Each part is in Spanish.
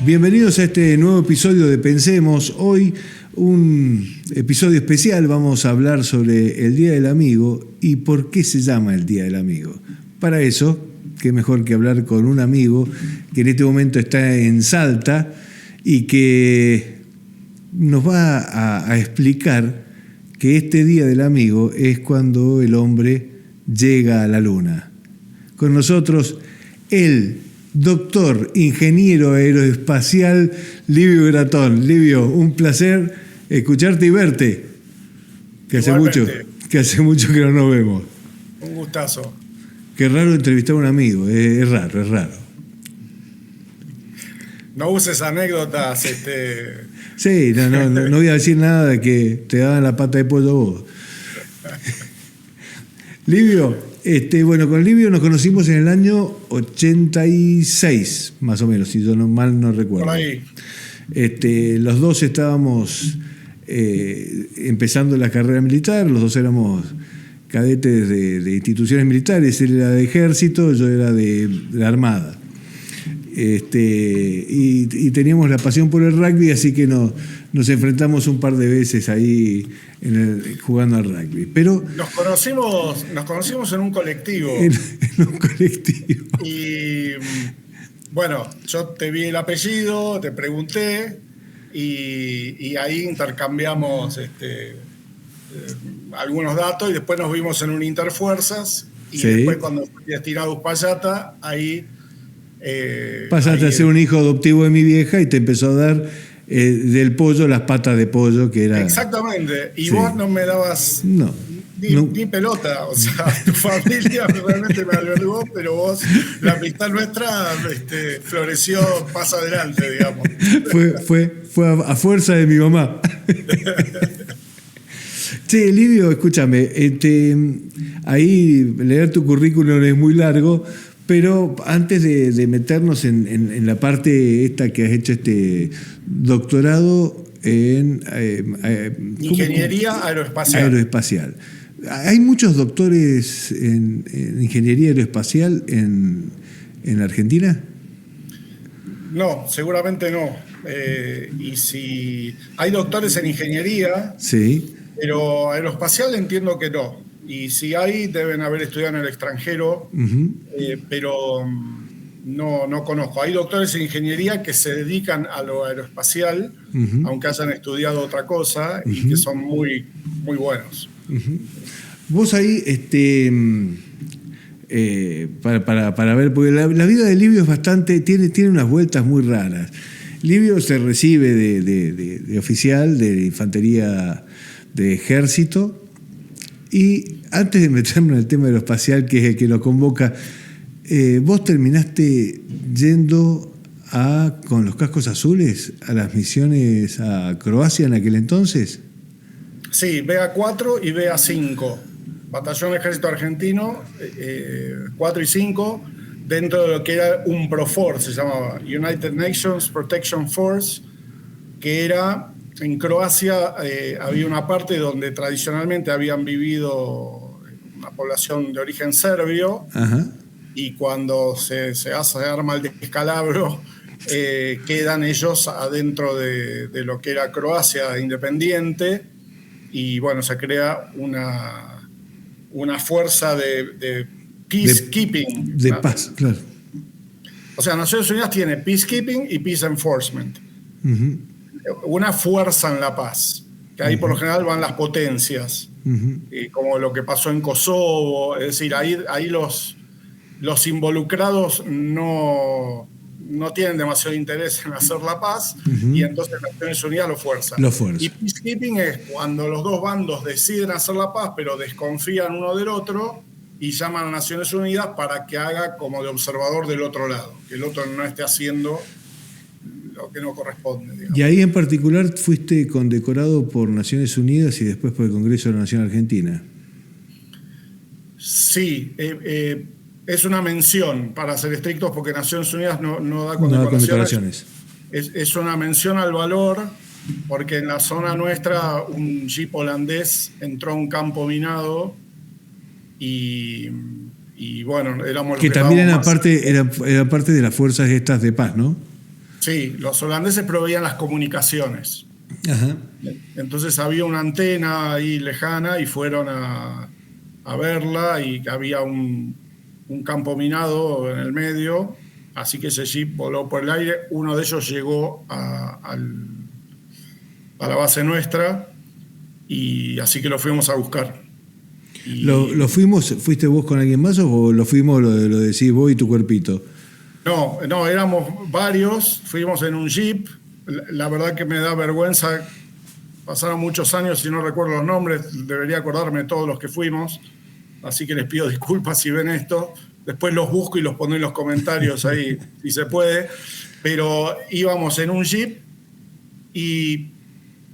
Bienvenidos a este nuevo episodio de Pensemos. Hoy un episodio especial. Vamos a hablar sobre el Día del Amigo y por qué se llama el Día del Amigo. Para eso, qué mejor que hablar con un amigo que en este momento está en Salta y que nos va a explicar que este Día del Amigo es cuando el hombre llega a la luna. Con nosotros el doctor, ingeniero aeroespacial Livio Gratón. Livio, un placer escucharte y verte. Que hace mucho que no nos vemos. Un gustazo. Qué raro entrevistar a un amigo, es raro. No uses anécdotas. Sí, no voy a decir nada de que te daban la pata de pollo vos. Livio, con Livio nos conocimos en el año 86, más o menos, si yo mal no recuerdo. Por ahí. Los dos estábamos empezando la carrera militar, los dos éramos cadetes de instituciones militares, él era de ejército, yo era de la armada. Y teníamos la pasión por el rugby, así que nos enfrentamos un par de veces ahí jugando al rugby. Pero nos conocimos en un colectivo. En un colectivo. Y bueno, yo te vi el apellido, te pregunté y ahí intercambiamos algunos datos y después nos vimos en un Interfuerzas y sí. Después cuando fui destinado a Uspallata, ahí... pasaste a ser un hijo adoptivo de mi vieja y te empezó a dar del pollo las patas de pollo que era... Exactamente, y sí. Vos no me dabas ni pelota, o sea, tu familia realmente me albergó, pero vos, la amistad nuestra floreció más adelante, digamos. Fue a fuerza de mi mamá. Che, Livio, escúchame, ahí leer tu currículum es muy largo, pero antes de meternos en la parte esta que has hecho doctorado en... Ingeniería aeroespacial. ¿Hay muchos doctores en ingeniería aeroespacial en Argentina? No, seguramente no. Y si hay doctores en ingeniería, sí, pero aeroespacial entiendo que no. Y si hay, deben haber estudiado en el extranjero, pero no conozco. Hay doctores en ingeniería que se dedican a lo aeroespacial, aunque hayan estudiado otra cosa, y que son muy, muy buenos. Vos ahí, para ver, porque la vida de Livio es bastante, tiene unas vueltas muy raras. Livio se recibe de oficial de infantería de ejército. Y antes de meterme en el tema aeroespacial, que es el que lo convoca, vos terminaste yendo con los cascos azules a las misiones a Croacia en aquel entonces. Sí, BA4 y BA5, Batallón Ejército Argentino, 4 y 5, dentro de lo que era un PROFOR, se llamaba United Nations Protection Force, que era... En Croacia había una parte donde tradicionalmente habían vivido una población de origen serbio. Ajá. Y cuando se arma el descalabro, quedan ellos adentro de lo que era Croacia independiente y bueno, se crea una fuerza de peacekeeping. De paz, claro. O sea, Naciones Unidas tiene peacekeeping y peace enforcement. Una fuerza en la paz, que ahí por lo general van las potencias, como lo que pasó en Kosovo, es decir, ahí los involucrados no tienen demasiado interés en hacer la paz, y entonces Naciones Unidas lo fuerza. Y peacekeeping es cuando los dos bandos deciden hacer la paz, pero desconfían uno del otro, y llaman a Naciones Unidas para que haga como de observador del otro lado, que el otro no esté haciendo lo que no corresponde, digamos. Y ahí en particular fuiste condecorado por Naciones Unidas y después por el Congreso de la Nación Argentina. Sí, es una mención, para ser estrictos, porque Naciones Unidas no da condecoraciones. Es una mención al valor, porque en la zona nuestra un jeep holandés entró a un campo minado y bueno, éramos los que también era parte de las fuerzas estas de paz, ¿no? Sí, Sí, los holandeses proveían las comunicaciones. Ajá. Entonces había una antena ahí lejana y fueron a verla, y había un campo minado en el medio, así que ese jeep voló por el aire. Uno de ellos llegó a la base nuestra, y así que lo fuimos a buscar. Y ¿Fuiste vos con alguien más o lo fuimos, lo decís vos y tu cuerpito? No, éramos varios, fuimos en un jeep. La verdad que me da vergüenza, pasaron muchos años y no recuerdo los nombres, debería acordarme de todos los que fuimos, así que les pido disculpas si ven esto. Después los busco y los pongo en los comentarios ahí, si se puede. Pero íbamos en un jeep y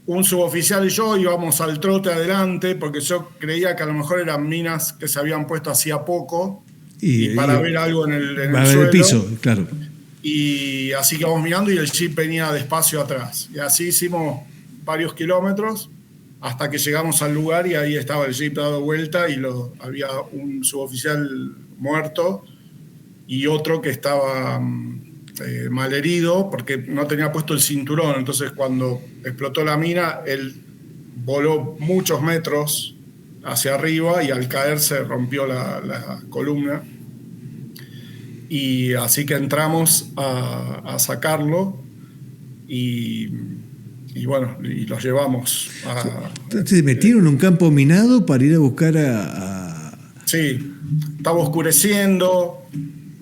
un suboficial y yo íbamos al trote adelante, porque yo creía que a lo mejor eran minas que se habían puesto hacía poco y para ver algo en el suelo. El piso, claro. Y así que vamos mirando y el jeep venía despacio atrás. Y así hicimos varios kilómetros hasta que llegamos al lugar, y ahí estaba el jeep dado vuelta y había un suboficial muerto y otro que estaba malherido porque no tenía puesto el cinturón. Entonces cuando explotó la mina, él voló muchos metros hacia arriba y al caer se rompió la columna. Y así que entramos a sacarlo y bueno, y los llevamos a... Entonces metieron en un campo minado para ir a buscar Sí, estaba oscureciendo,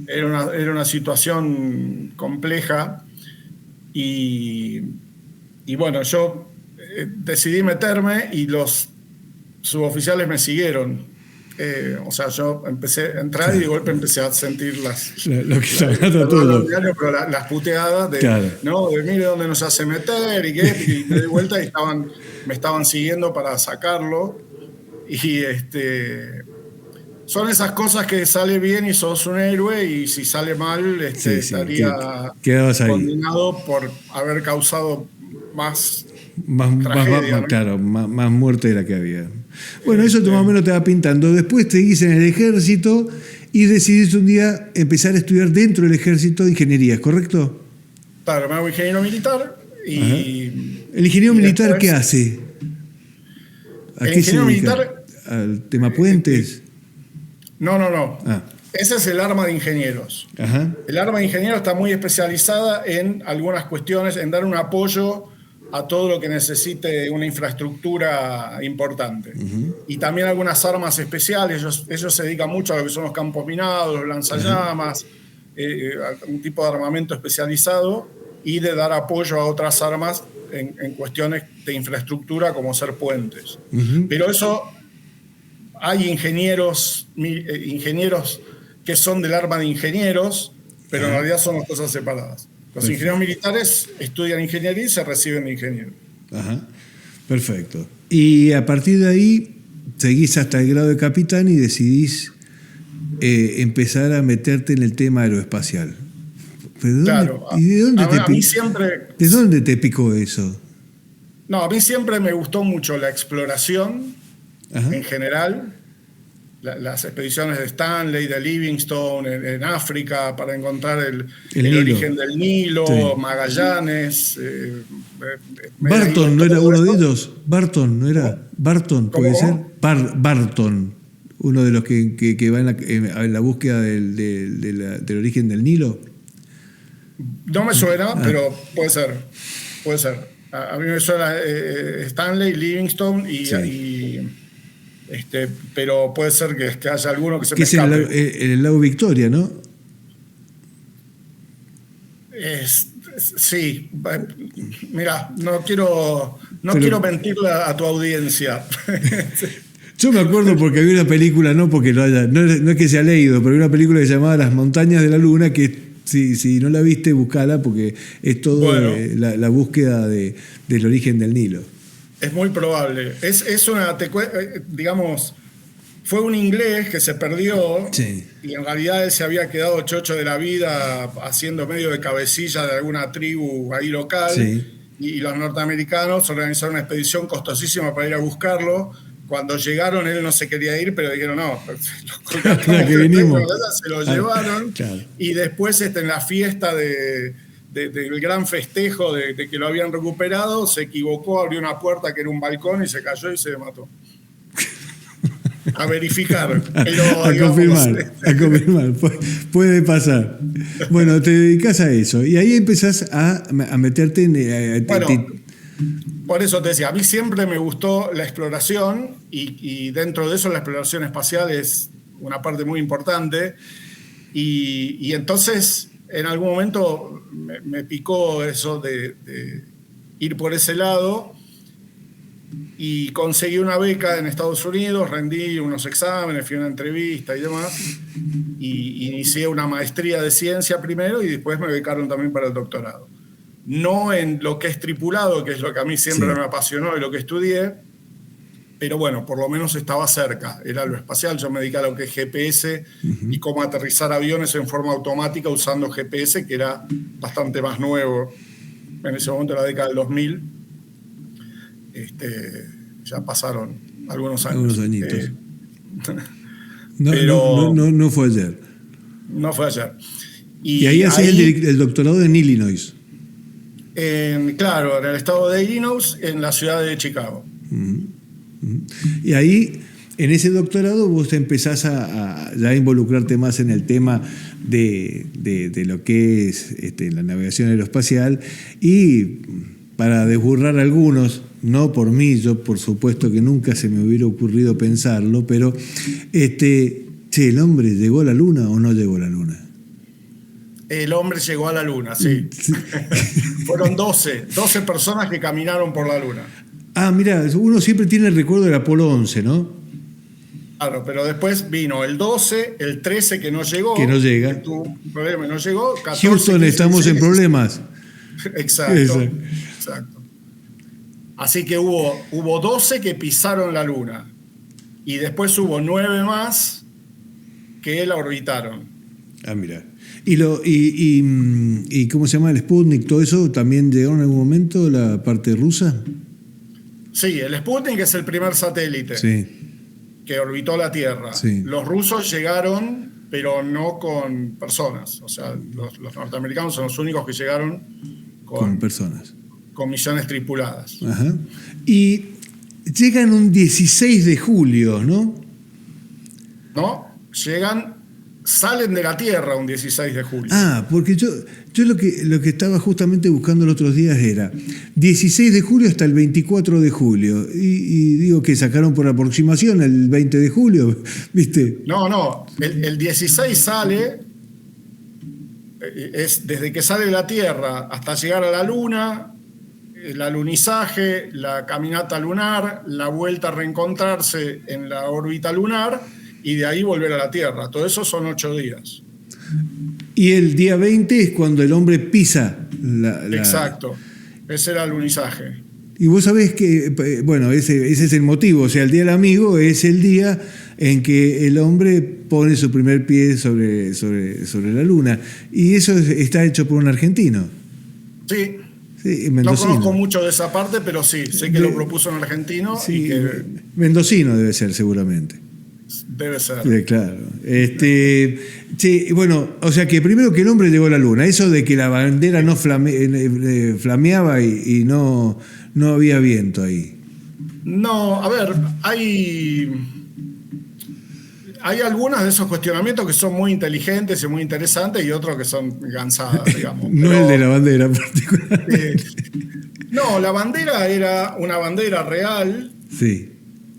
era una situación compleja, y bueno, yo decidí meterme y los suboficiales me siguieron. O sea, yo empecé a entrar y de golpe empecé a sentir lo que está hablando todo. Pero las puteadas de, claro, ¿no? De mire dónde nos hace meter y me di vuelta y me estaban siguiendo para sacarlo. Y son esas cosas que sale bien y sos un héroe, y si sale mal estaría condenado por haber causado más tragedia, ¿no? Claro, más muerte de la que había. Bueno, eso más o menos te va pintando. Después te seguís en el ejército y decidís un día empezar a estudiar dentro del ejército ingeniería, ¿correcto? Claro, me hago ingeniero militar y... ¿El ingeniero militar qué hace? ¿A qué se dedica? ¿Al tema puentes? No. Ese es el arma de ingenieros. Ajá. El arma de ingenieros está muy especializada en algunas cuestiones, en dar un apoyo a todo lo que necesite una infraestructura importante. Uh-huh. Y también algunas armas especiales. Ellos se dedican mucho a lo que son los campos minados, los lanzallamas, un tipo de armamento especializado, y de dar apoyo a otras armas en cuestiones de infraestructura como ser puentes. Uh-huh. Pero eso, hay ingenieros que son del arma de ingenieros, pero en realidad son las cosas separadas. Los ingenieros militares estudian ingeniería y se reciben de ingeniero. Ajá, perfecto. Y a partir de ahí seguís hasta el grado de capitán y decidís empezar a meterte en el tema aeroespacial. ¿Pero claro. ¿Y de dónde ¿De dónde te picó eso? No, a mí siempre me gustó mucho la exploración. Ajá. En general. Las expediciones de Stanley, de Livingstone en África para encontrar el origen del Nilo, sí. Magallanes. Barton no era uno de ellos. Barton no era. Barton puede ser. Barton, uno de los que va en la búsqueda del origen del Nilo. No me suena, pero puede ser. A mí me suena Stanley, Livingstone y pero puede ser que haya alguno que se me escape. Es el lago Victoria, ¿no? Sí. Mira, no quiero mentirle a tu audiencia. Yo me acuerdo porque había una película, no es que se ha leído, pero había una película que se llamaba Las Montañas de la Luna, que si no la viste, buscala, porque es todo la búsqueda del origen del Nilo. Es muy probable. Digamos, fue un inglés que se perdió, sí. Y en realidad él se había quedado chocho de la vida haciendo medio de cabecilla de alguna tribu ahí local, sí. Y los norteamericanos organizaron una expedición costosísima para ir a buscarlo. Cuando llegaron él no se quería ir, pero dijeron no, que venimos. Se lo llevaron, claro. Y después en la fiesta de del gran festejo de que lo habían recuperado, se equivocó, abrió una puerta que era un balcón y se cayó y se mató. A verificar. Pero, a confirmar. Puede pasar. Bueno, te dedicas a eso. Y ahí empezás a meterte en... Bueno, por eso te decía, a mí siempre me gustó la exploración y dentro de eso la exploración espacial es una parte muy importante. Y entonces, en algún momento me picó eso de ir por ese lado. Y conseguí una beca en Estados Unidos, rendí unos exámenes, fui a una entrevista y demás, y inicié una maestría de ciencia primero y después me becaron también para el doctorado. No en lo que es tripulado, que es lo que a mí siempre me apasionó y lo que estudié, pero bueno, por lo menos estaba cerca, era lo espacial. Yo me dediqué a lo que es GPS y cómo aterrizar aviones en forma automática usando GPS, que era bastante más nuevo en ese momento, en la década del 2000. Ya pasaron algunos años. Algunos añitos. No fue ayer. No fue ayer. Y ahí hacés el doctorado en Illinois. Claro, en el estado de Illinois, en la ciudad de Chicago. Y ahí, en ese doctorado, vos te empezás a ya involucrarte más en el tema de lo que es la navegación aeroespacial. Y para desburrar a algunos, no por mí, yo por supuesto que nunca se me hubiera ocurrido pensarlo, pero ¿el hombre llegó a la Luna o no llegó a la Luna? El hombre llegó a la Luna, sí. Fueron 12 personas que caminaron por la Luna. Ah, mira, uno siempre tiene el recuerdo del Apolo 11, ¿no? Claro, pero después vino el 12, el 13 que no llegó. Que no llega. Que tuvo un problema y no llegó. 14, Houston, 15, estamos 16. En problemas. Exacto. Así que hubo 12 que pisaron la Luna. Y después hubo 9 más que la orbitaron. Ah, mira. ¿Y cómo se llama el Sputnik? ¿Todo eso también llegó en algún momento la parte rusa? Sí, el Sputnik es el primer satélite que orbitó la Tierra. Sí. Los rusos llegaron, pero no con personas. O sea, los norteamericanos son los únicos que llegaron con personas. Con misiones tripuladas. Ajá. Y llegan un 16 de julio, ¿no? No, salen de la Tierra un 16 de julio. Ah, porque yo lo que estaba justamente buscando los otros días era 16 de julio hasta el 24 de julio. Y digo que sacaron por aproximación el 20 de julio, ¿viste? No, el 16 sale, es desde que sale de la Tierra hasta llegar a la Luna, el alunizaje, la caminata lunar, la vuelta a reencontrarse en la órbita lunar y de ahí volver a la Tierra. Todo eso son 8 días. Y el día 20 es cuando el hombre pisa la... Exacto, ese era el alunizaje. Y vos sabés que, bueno, ese es el motivo. O sea, el Día del Amigo es el día en que el hombre pone su primer pie sobre la Luna. Y eso está hecho por un argentino. Sí. Sí, no conozco mucho de esa parte, pero sí, sé que lo propuso un argentino. Sí, y que mendocino debe ser, seguramente. Debe ser. Sí, claro. Sí, bueno, o sea que primero que el hombre llegó a la Luna. Eso de que la bandera no flameaba y no había viento ahí. No, a ver, hay algunos de esos cuestionamientos que son muy inteligentes y muy interesantes y otros que son cansadas, digamos. No pero, el de la bandera particularmente. No, la bandera era una bandera real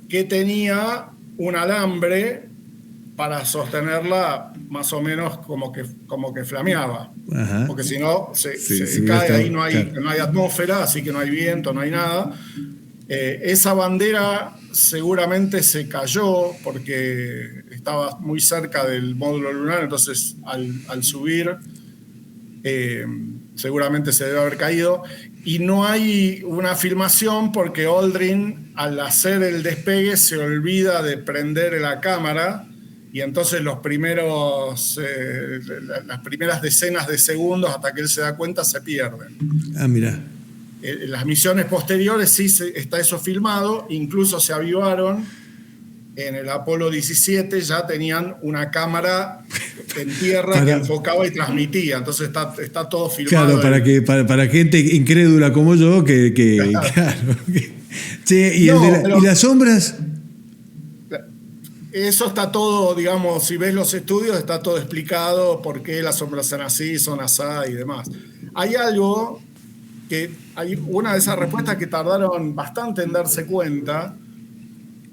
que tenía un alambre para sostenerla más o menos como que flameaba. Ajá. Porque si no, se cae ahí, no hay atmósfera, así que no hay viento, no hay nada. Esa bandera seguramente se cayó porque estaba muy cerca del módulo lunar, entonces al subir seguramente se debe haber caído. Y no hay una filmación porque Aldrin, al hacer el despegue, se olvida de prender la cámara y entonces las primeras decenas de segundos hasta que él se da cuenta se pierden. Ah, mirá. Las misiones posteriores sí está eso filmado, incluso se avivaron. En el Apolo 17 ya tenían una cámara en tierra que enfocaba y transmitía. Entonces está todo filmado. Claro, para gente incrédula como yo, claro. Che, ¿y las sombras? Eso está todo, digamos, si ves los estudios, está todo explicado por qué las sombras son así, son asá y demás. Hay algo que hay una de esas respuestas que tardaron bastante en darse cuenta,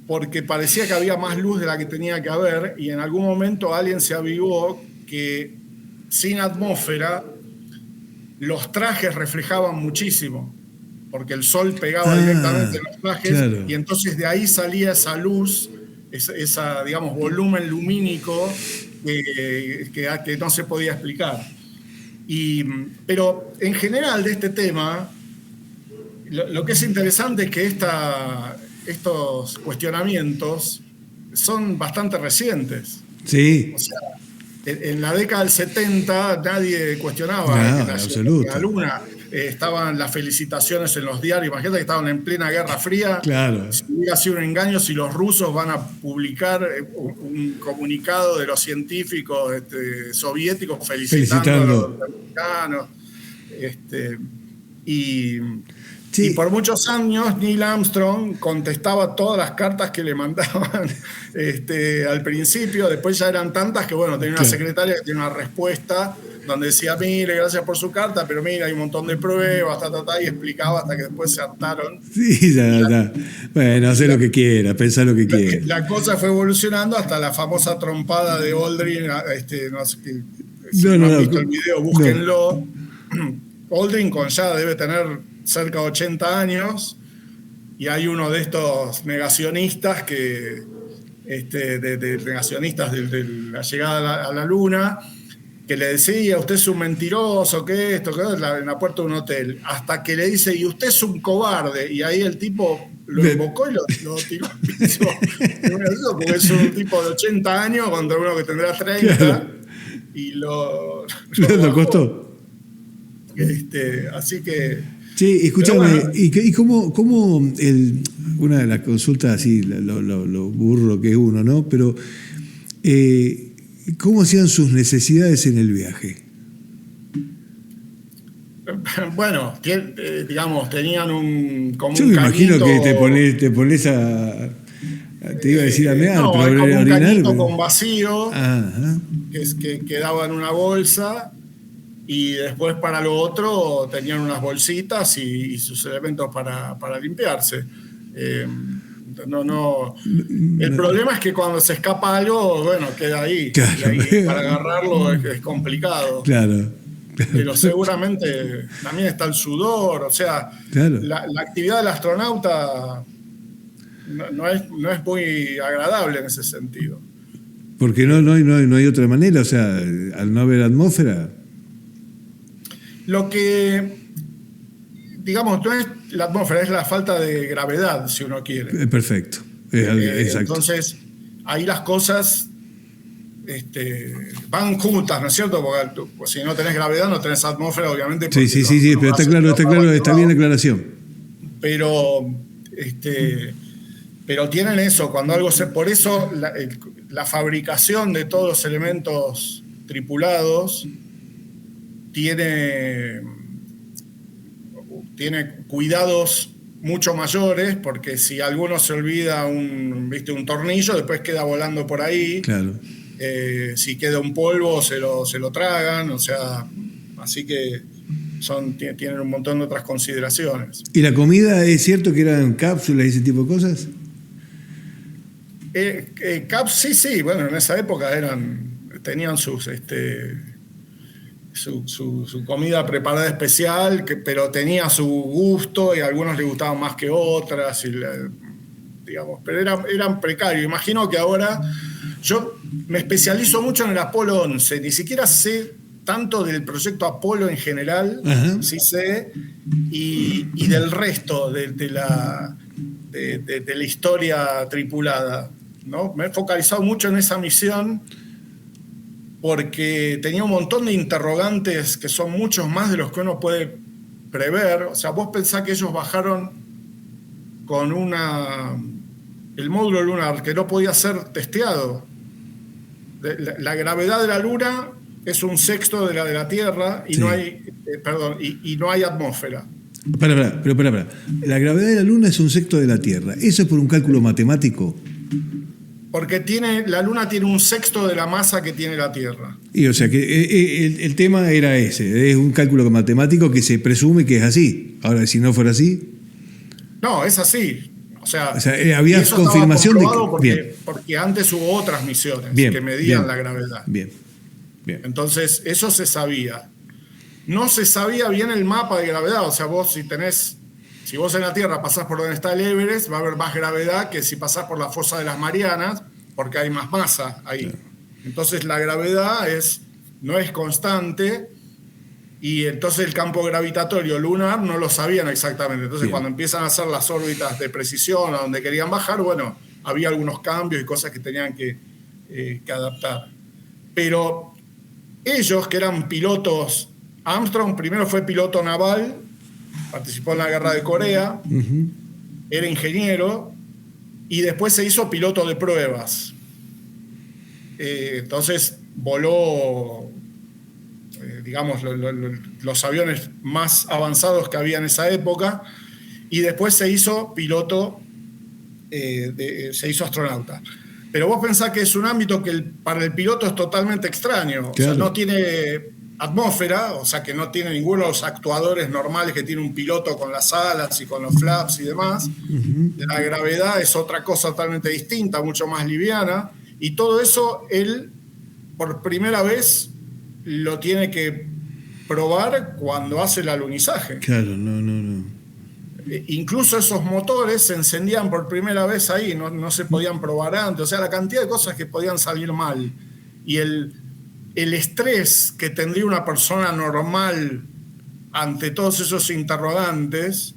porque parecía que había más luz de la que tenía que haber, y en algún momento alguien se avivó que sin atmósfera los trajes reflejaban muchísimo, porque el sol pegaba directamente en los trajes, claro. Y entonces de ahí salía esa luz, esa digamos, volumen lumínico que no se podía explicar. Pero en general de este tema, lo que es interesante es que estos cuestionamientos son bastante recientes. Sí. O sea, en la década del 70 nadie cuestionaba la Luna. Estaban las felicitaciones en los diarios. Imagínate que estaban en plena Guerra Fría. Claro. Si hubiera sido un engaño, si los rusos van a publicar un comunicado de los científicos soviéticos felicitando a los americanos. Sí. Y por muchos años Neil Armstrong contestaba todas las cartas que le mandaban al principio. Después ya eran tantas que, bueno, tenía una secretaria que tiene una respuesta donde decía, mire, gracias por su carta, pero mira, hay un montón de pruebas, y explicaba hasta que después se hartaron. Sí, ya. Bueno, hacer lo que quiera, pensar lo que quiera. La cosa fue evolucionando hasta la famosa trompada de Aldrin. No sé si no han visto el video, búsquenlo. Aldrin ya debe tener cerca de 80 años, y hay uno de estos negacionistas negacionistas de la llegada a la Luna, que le decía, usted es un mentiroso, que esto, que en la puerta de un hotel, hasta que le dice, y usted es un cobarde, y ahí el tipo lo invocó y lo tiró al piso. Porque es un tipo de 80 años contra uno que tendrá 30, claro. Y lo costó. Así que... Sí, escúchame, bueno, ¿y cómo una de las consultas así, lo burro que es uno, ¿no? Pero, ¿cómo hacían sus necesidades en el viaje? Bueno, digamos, tenían Yo me imagino que te pones a... Te iba a decir a mear, no, pero como un orinar, cañito con vacío, que quedaba en una bolsa. Y después para lo otro tenían unas bolsitas y sus elementos para limpiarse. El problema es que cuando se escapa algo, bueno, queda ahí. Claro. Y ahí para agarrarlo es complicado. Claro. Pero seguramente también está el sudor. O sea, claro. La actividad del astronauta no es muy agradable en ese sentido. Porque no hay otra manera. O sea, al no haber atmósfera... Lo que, digamos, no es la atmósfera, es la falta de gravedad, si uno quiere. Perfecto. Exacto. Entonces, ahí las cosas van juntas, ¿no es cierto? Porque pues, si no tenés gravedad, no tenés atmósfera, obviamente. Sí, pero está bien la aclaración. Pero tienen eso, cuando algo por eso la fabricación de todos los elementos tripulados tiene cuidados mucho mayores, porque si alguno se olvida un tornillo, después queda volando por ahí. Claro. Si queda un polvo, se lo tragan, o sea, así que tienen un montón de otras consideraciones. ¿Y la comida es cierto que eran cápsulas y ese tipo de cosas? Sí, bueno, en esa época tenían sus su comida preparada especial, pero tenía su gusto y a algunos les gustaban más que otras, digamos, pero eran precarios. Imagino que ahora yo me especializo mucho en el Apolo 11, ni siquiera sé tanto del proyecto Apolo en general, sí sé, y del resto de la historia tripulada, ¿no? Me he focalizado mucho en esa misión porque tenía un montón de interrogantes que son muchos más de los que uno puede prever. O sea, vos pensás que ellos bajaron con el módulo lunar que no podía ser testeado. La gravedad de la Luna es un sexto de la de la Tierra y Sí. no hay, y no hay atmósfera. Pará. La gravedad de la Luna es un sexto de la Tierra. ¿Eso es por un cálculo matemático? Porque la Luna tiene un sexto de la masa que tiene la Tierra. Y o sea que el tema era ese, es un cálculo matemático que se presume que es así. Ahora, si no fuera así... No, es así. O sea, había y eso confirmación de estaba comprobado que... porque antes hubo otras misiones Bien, que medían bien, la gravedad. Bien. Entonces, eso se sabía. No se sabía bien el mapa de gravedad. O sea, si vos en la Tierra pasás por donde está el Everest, va a haber más gravedad que si pasás por la fosa de las Marianas, porque hay más masa ahí. Claro. Entonces, la gravedad no es constante, y entonces el campo gravitatorio lunar no lo sabían exactamente. Entonces, cuando empiezan a hacer las órbitas de precisión a donde querían bajar, bueno, había algunos cambios y cosas que tenían que adaptar. Pero ellos, que eran pilotos, Armstrong primero fue piloto naval, participó en la guerra de Corea, era ingeniero, y después se hizo piloto de pruebas. Entonces voló, digamos, los aviones más avanzados que había en esa época, y después se hizo piloto, se hizo astronauta. Pero vos pensás que es un ámbito que para el piloto es totalmente extraño. Claro. O sea, no tiene atmósfera, o sea que no tiene ninguno de los actuadores normales que tiene un piloto con las alas y con los flaps y demás. La gravedad es otra cosa totalmente distinta, mucho más liviana, y todo eso él por primera vez lo tiene que probar cuando hace el alunizaje. Claro, no. Incluso esos motores se encendían por primera vez ahí, no se podían probar antes. O sea, la cantidad de cosas que podían salir mal. Y el estrés que tendría una persona normal ante todos esos interrogantes.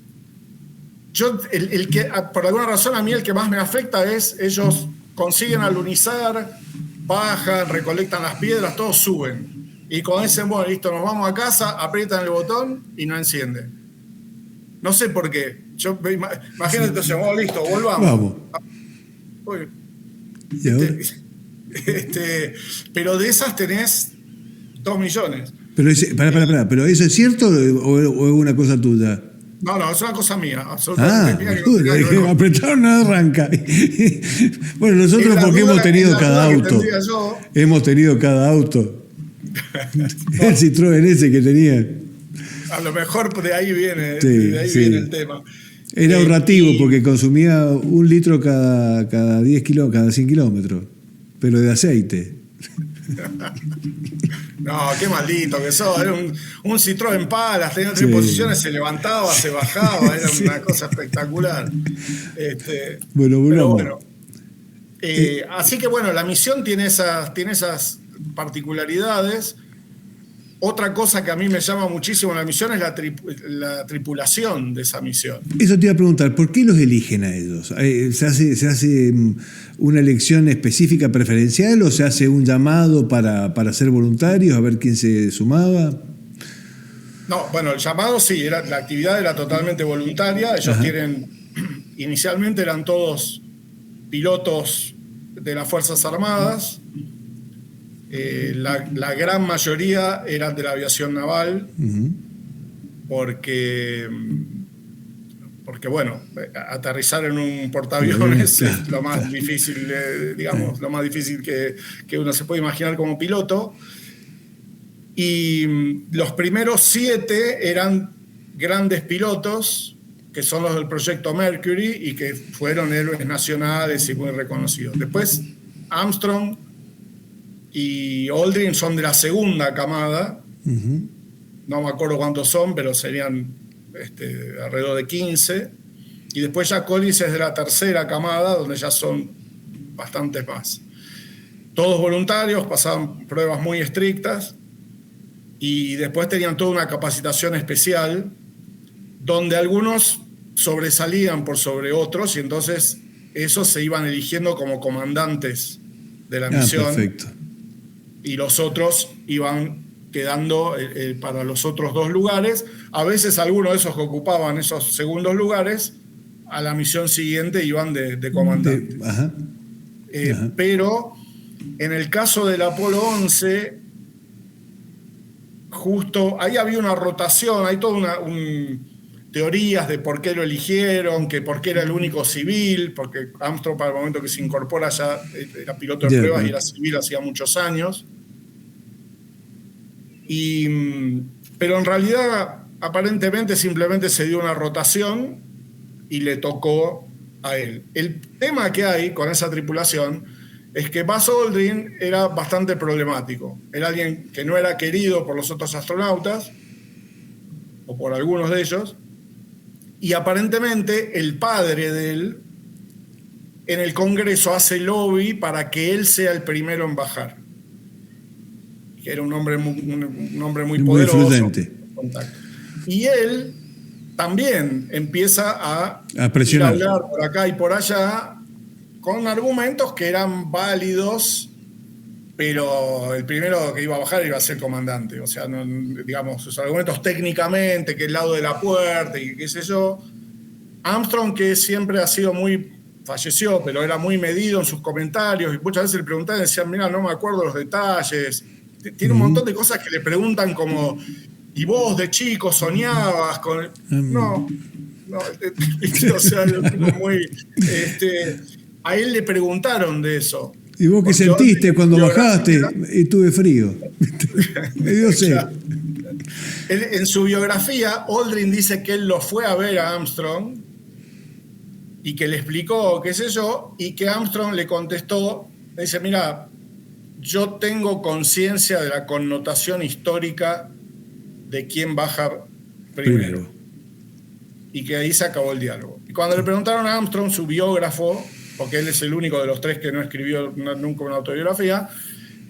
Por alguna razón, a mí el que más me afecta es ellos consiguen alunizar, bajan, recolectan las piedras, todos suben. Y cuando dicen, bueno, listo, nos vamos a casa, aprietan el botón y no enciende. No sé por qué. Imagínate, entonces, bueno, listo, volvamos. Vamos. ¿Y ahora? Pero de esas tenés 2 millones. Pero pará. ¿Pero eso es cierto o es una cosa tuya? No, es una cosa mía, absolutamente mía. Apretaron, no arranca. Bueno, nosotros porque hemos tenido cada auto. Hemos tenido cada auto. El Citroën ese que tenía. A lo mejor de ahí viene, viene el tema. Era ahorrativo porque consumía 1 litro cada 10 kilómetros, cada 100 kilómetros, pero de aceite. No, qué maldito que sos. Era un Citroën Palas, tenía 3 posiciones, se levantaba, se bajaba, era una cosa espectacular. Bueno. Así que bueno, la misión tiene esas particularidades. Otra cosa que a mí me llama muchísimo la misión es la tripulación de esa misión. Eso te iba a preguntar, ¿por qué los eligen a ellos? ¿Se hace una elección específica preferencial o se hace un llamado para ser voluntarios, a ver quién se sumaba? No, bueno, el llamado sí, la actividad era totalmente voluntaria. Ellos inicialmente eran todos pilotos de las Fuerzas Armadas. La gran mayoría eran de la aviación naval, porque bueno, aterrizar en un portaaviones es lo más difícil, lo más difícil que uno se puede imaginar como piloto. Y los primeros 7 eran grandes pilotos, que son los del proyecto Mercury, y que fueron héroes nacionales y muy reconocidos. Después, Armstrong y Aldrin son de la segunda camada. No me acuerdo cuántos son, pero serían alrededor de 15. Y después ya Collins es de la tercera camada, donde ya son bastantes más. Todos voluntarios, pasaban pruebas muy estrictas y después tenían toda una capacitación especial donde algunos sobresalían por sobre otros y entonces esos se iban eligiendo como comandantes de la misión. Perfecto. Y los otros iban quedando para los otros 2 lugares. A veces algunos de esos que ocupaban esos segundos lugares, a la misión siguiente iban de comandante. Pero En el caso del Apolo 11, justo ahí había una rotación, hay toda teorías de por qué lo eligieron, que por qué era el único civil, porque Armstrong para el momento que se incorpora ya era piloto de pruebas y era civil hacía muchos años. Pero en realidad aparentemente simplemente se dio una rotación y le tocó a él. El tema que hay con esa tripulación es que Buzz Aldrin era bastante problemático. Era alguien que no era querido por los otros astronautas, o por algunos de ellos, y aparentemente el padre de él en el Congreso hace lobby para que él sea el primero en bajar. Que era un hombre muy poderoso. Muy influyente. Y él también empieza a presionar, hablar por acá y por allá con argumentos que eran válidos, pero el primero que iba a bajar iba a ser comandante. O sea, digamos, sus argumentos técnicamente, que el lado de la puerta y qué sé yo. Armstrong, que siempre ha sido falleció, pero era muy medido en sus comentarios, y muchas veces le preguntaban y decían, mira, no me acuerdo los detalles. Tiene un montón de cosas que le preguntan como, ¿y vos de chico soñabas con...? No, o sea, muy... a él le preguntaron de eso. ¿Y vos qué sentiste cuando bajaste? Y tuve frío. Me dio sed. En su biografía, Aldrin dice que él lo fue a ver a Armstrong y que le explicó qué sé yo, y que Armstrong le contestó, le dice, mira, yo tengo conciencia de la connotación histórica de quién baja primero. Y que ahí se acabó el diálogo. Y cuando le preguntaron a Armstrong, su biógrafo, porque él es el único de los tres que no escribió nunca una autobiografía,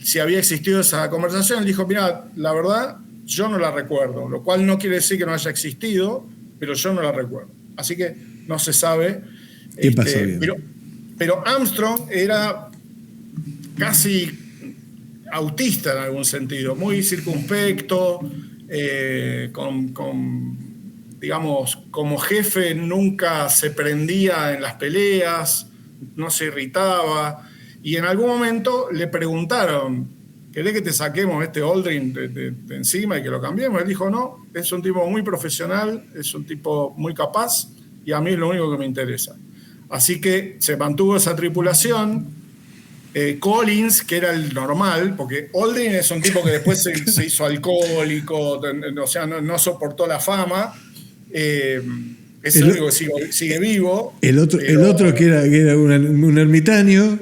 si había existido esa conversación, él dijo, mira, la verdad, yo no la recuerdo, lo cual no quiere decir que no haya existido, pero yo no la recuerdo. Así que no se sabe. ¿Qué pasó bien? Pero Armstrong era casi autista en algún sentido, muy circunspecto, digamos, como jefe nunca se prendía en las peleas, no se irritaba, y en algún momento le preguntaron, ¿querés que te saquemos este Aldrin de encima y que lo cambiemos? Él dijo, no, es un tipo muy profesional, es un tipo muy capaz, y a mí es lo único que me interesa. Así que se mantuvo esa tripulación. Collins, que era el normal, porque Aldrin es un tipo que después se hizo alcohólico, o sea, no soportó la fama. Es el único que sigue vivo. El otro que era un ermitaño.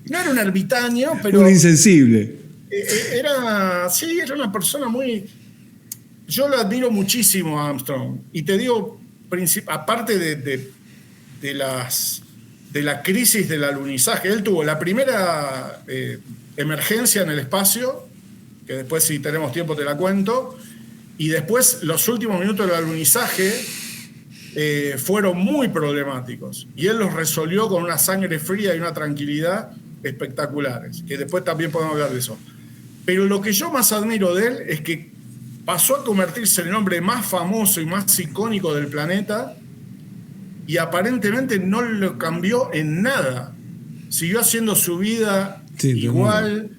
No era un ermitaño, pero... Un insensible. Era una persona muy... Yo lo admiro muchísimo a Armstrong. Y te digo, aparte de la crisis del alunizaje, él tuvo la primera emergencia en el espacio, que después si tenemos tiempo te la cuento, y después los últimos minutos del alunizaje fueron muy problemáticos, y él los resolvió con una sangre fría y una tranquilidad espectaculares, que después también podemos hablar de eso. Pero lo que yo más admiro de él es que pasó a convertirse en el hombre más famoso y más icónico del planeta, y aparentemente no lo cambió en nada. Siguió haciendo su vida igual,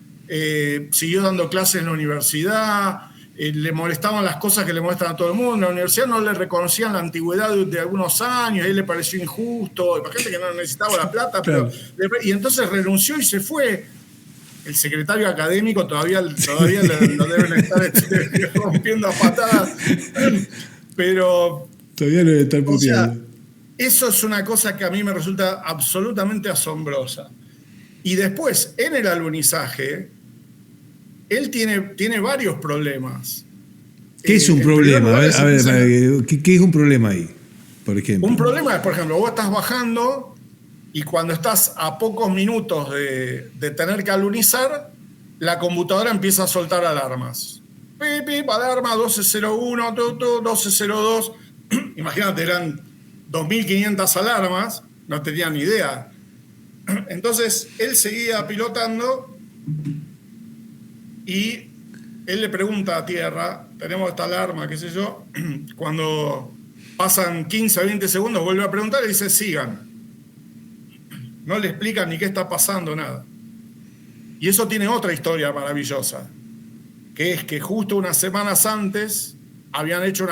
siguió dando clases en la universidad, le molestaban las cosas que le molestan a todo el mundo. En la universidad no le reconocían la antigüedad de algunos años, a él le pareció injusto, imagínate que no necesitaba la plata, claro. Y entonces renunció y se fue. El secretario académico todavía lo deben estar rompiendo a patadas, pero... Todavía lo debe estar puteando. Eso es una cosa que a mí me resulta absolutamente asombrosa. Y después, en el alunizaje, él tiene varios problemas. ¿Qué es un problema? A ver, ¿qué es un problema ahí, por ejemplo? Un problema es, por ejemplo, vos estás bajando y cuando estás a pocos minutos de tener que alunizar, la computadora empieza a soltar alarmas. Pip, pip, alarma 1201, 1202. Imagínate, eran 2.500 alarmas, no tenía ni idea. Entonces, él seguía pilotando y él le pregunta a tierra, tenemos esta alarma, qué sé yo, cuando pasan 15 o 20 segundos vuelve a preguntar y dice, sigan. No le explican ni qué está pasando, nada. Y eso tiene otra historia maravillosa, que es que justo unas semanas antes habían hecho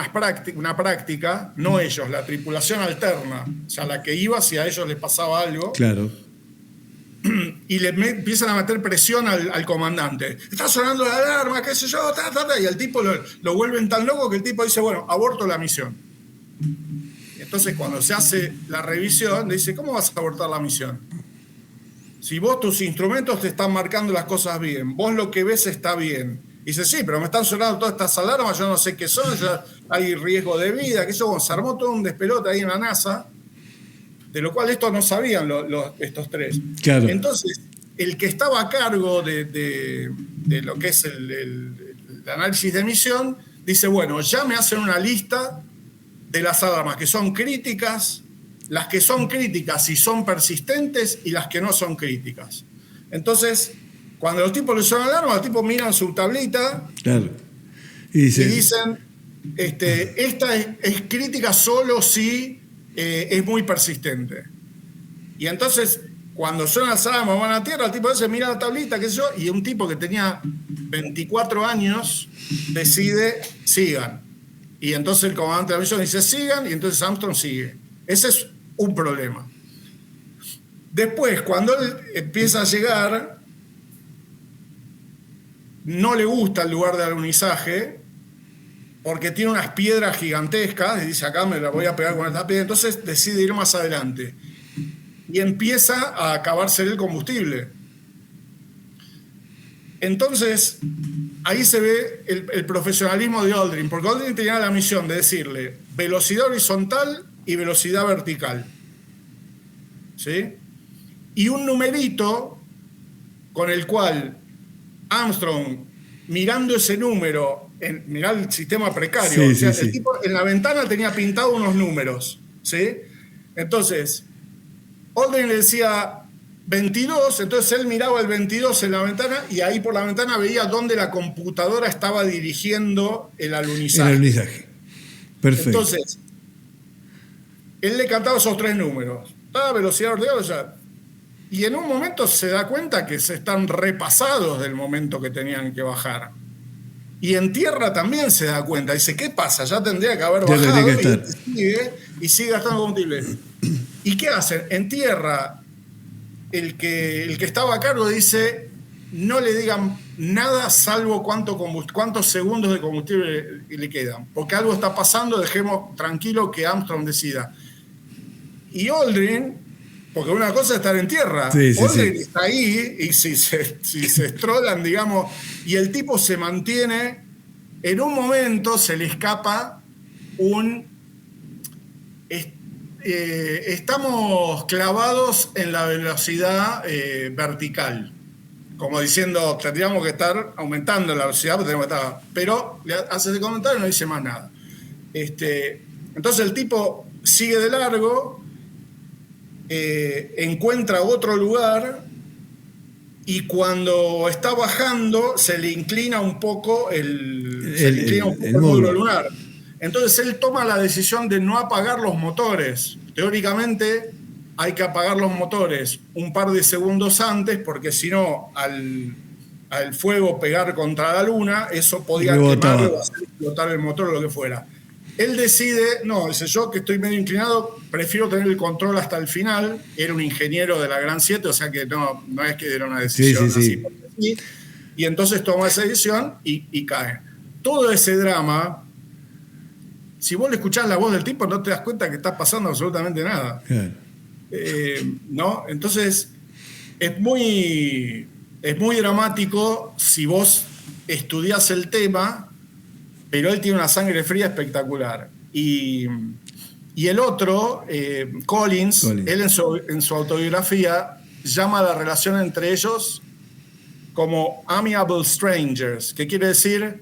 una práctica, no ellos, la tripulación alterna, o sea, la que iba si a ellos les pasaba algo. Claro. Y empiezan a meter presión al comandante. Está sonando la alarma, qué sé yo, y el tipo lo vuelven tan loco que el tipo dice, bueno, aborto la misión. Entonces, cuando se hace la revisión, le dice, ¿cómo vas a abortar la misión? Si vos tus instrumentos te están marcando las cosas bien, vos lo que ves está bien. Y dice, sí, pero me están sonando todas estas alarmas, yo no sé qué son, ya hay riesgo de vida, que eso, se armó todo un despelote ahí en la NASA, de lo cual esto no sabían estos tres. Claro. Entonces, el que estaba a cargo de lo que es el análisis de misión, dice, bueno, ya me hacen una lista de las alarmas que son críticas, las que son críticas y son persistentes y las que no son críticas. Entonces, cuando los tipos les suenan alarma, los tipos miran su tablita, claro, y dicen, esta es crítica solo si es muy persistente. Y entonces, cuando suenan las alarmas, van a tierra, el tipo ese mira la tablita, qué sé yo, y un tipo que tenía 24 años decide, sigan. Y entonces el comandante de la misión dice, sigan, y entonces Armstrong sigue. Ese es un problema. Después, cuando él empieza a llegar, no le gusta el lugar de alunizaje, porque tiene unas piedras gigantescas, y dice, acá me la voy a pegar con esta piedra, entonces decide ir más adelante. Y empieza a acabarse el combustible. Entonces, ahí se ve el profesionalismo de Aldrin, porque Aldrin tenía la misión de decirle velocidad horizontal y velocidad vertical. ¿Sí? Y un numerito con el cual Armstrong, mirando ese número, mirá el sistema precario, sí, o sea, sí, el tipo en la ventana tenía pintado unos números, ¿sí? Entonces, Aldrin le decía 22, entonces él miraba el 22 en la ventana y ahí por la ventana veía dónde la computadora estaba dirigiendo el alunizaje. El alunizaje. Perfecto. Entonces, él le cantaba esos tres números. Velocidad vertical, o sea, y en un momento se da cuenta que se están repasados del momento que tenían que bajar. Y en tierra también se da cuenta. Dice, ¿qué pasa? Ya tendría que haber bajado y sigue gastando combustible. ¿Y qué hacen? En tierra, el que estaba a cargo dice, no le digan nada salvo cuántos segundos de combustible le quedan. Porque algo está pasando, dejemos tranquilo que Armstrong decida. Y Aldrin, porque una cosa es estar en tierra, Aldrin está ahí y si se estrolan, digamos, y el tipo se mantiene, en un momento se le escapa estamos clavados en la velocidad vertical, como diciendo, tendríamos que estar aumentando la velocidad, pero le hace ese comentario y no dice más nada. Entonces el tipo sigue de largo, encuentra otro lugar y cuando está bajando se le inclina un poco el módulo lunar. Entonces él toma la decisión de no apagar los motores. Teóricamente hay que apagar los motores un par de segundos antes porque si no al fuego pegar contra la luna eso podía quemarlo o hacer explotar el motor o lo que fuera. Él decide, no, dice yo que estoy medio inclinado, prefiero tener el control hasta el final. Era un ingeniero de la Gran 7, o sea que no es que era una decisión así. Sí. Y entonces toma esa decisión y cae. Todo ese drama, si vos le escuchás la voz del tipo, no te das cuenta que está pasando absolutamente nada. ¿No? Entonces, es muy dramático si vos estudiás el tema, pero él tiene una sangre fría espectacular. Y el otro, Collins, él en su autobiografía llama a la relación entre ellos como amiable strangers, que quiere decir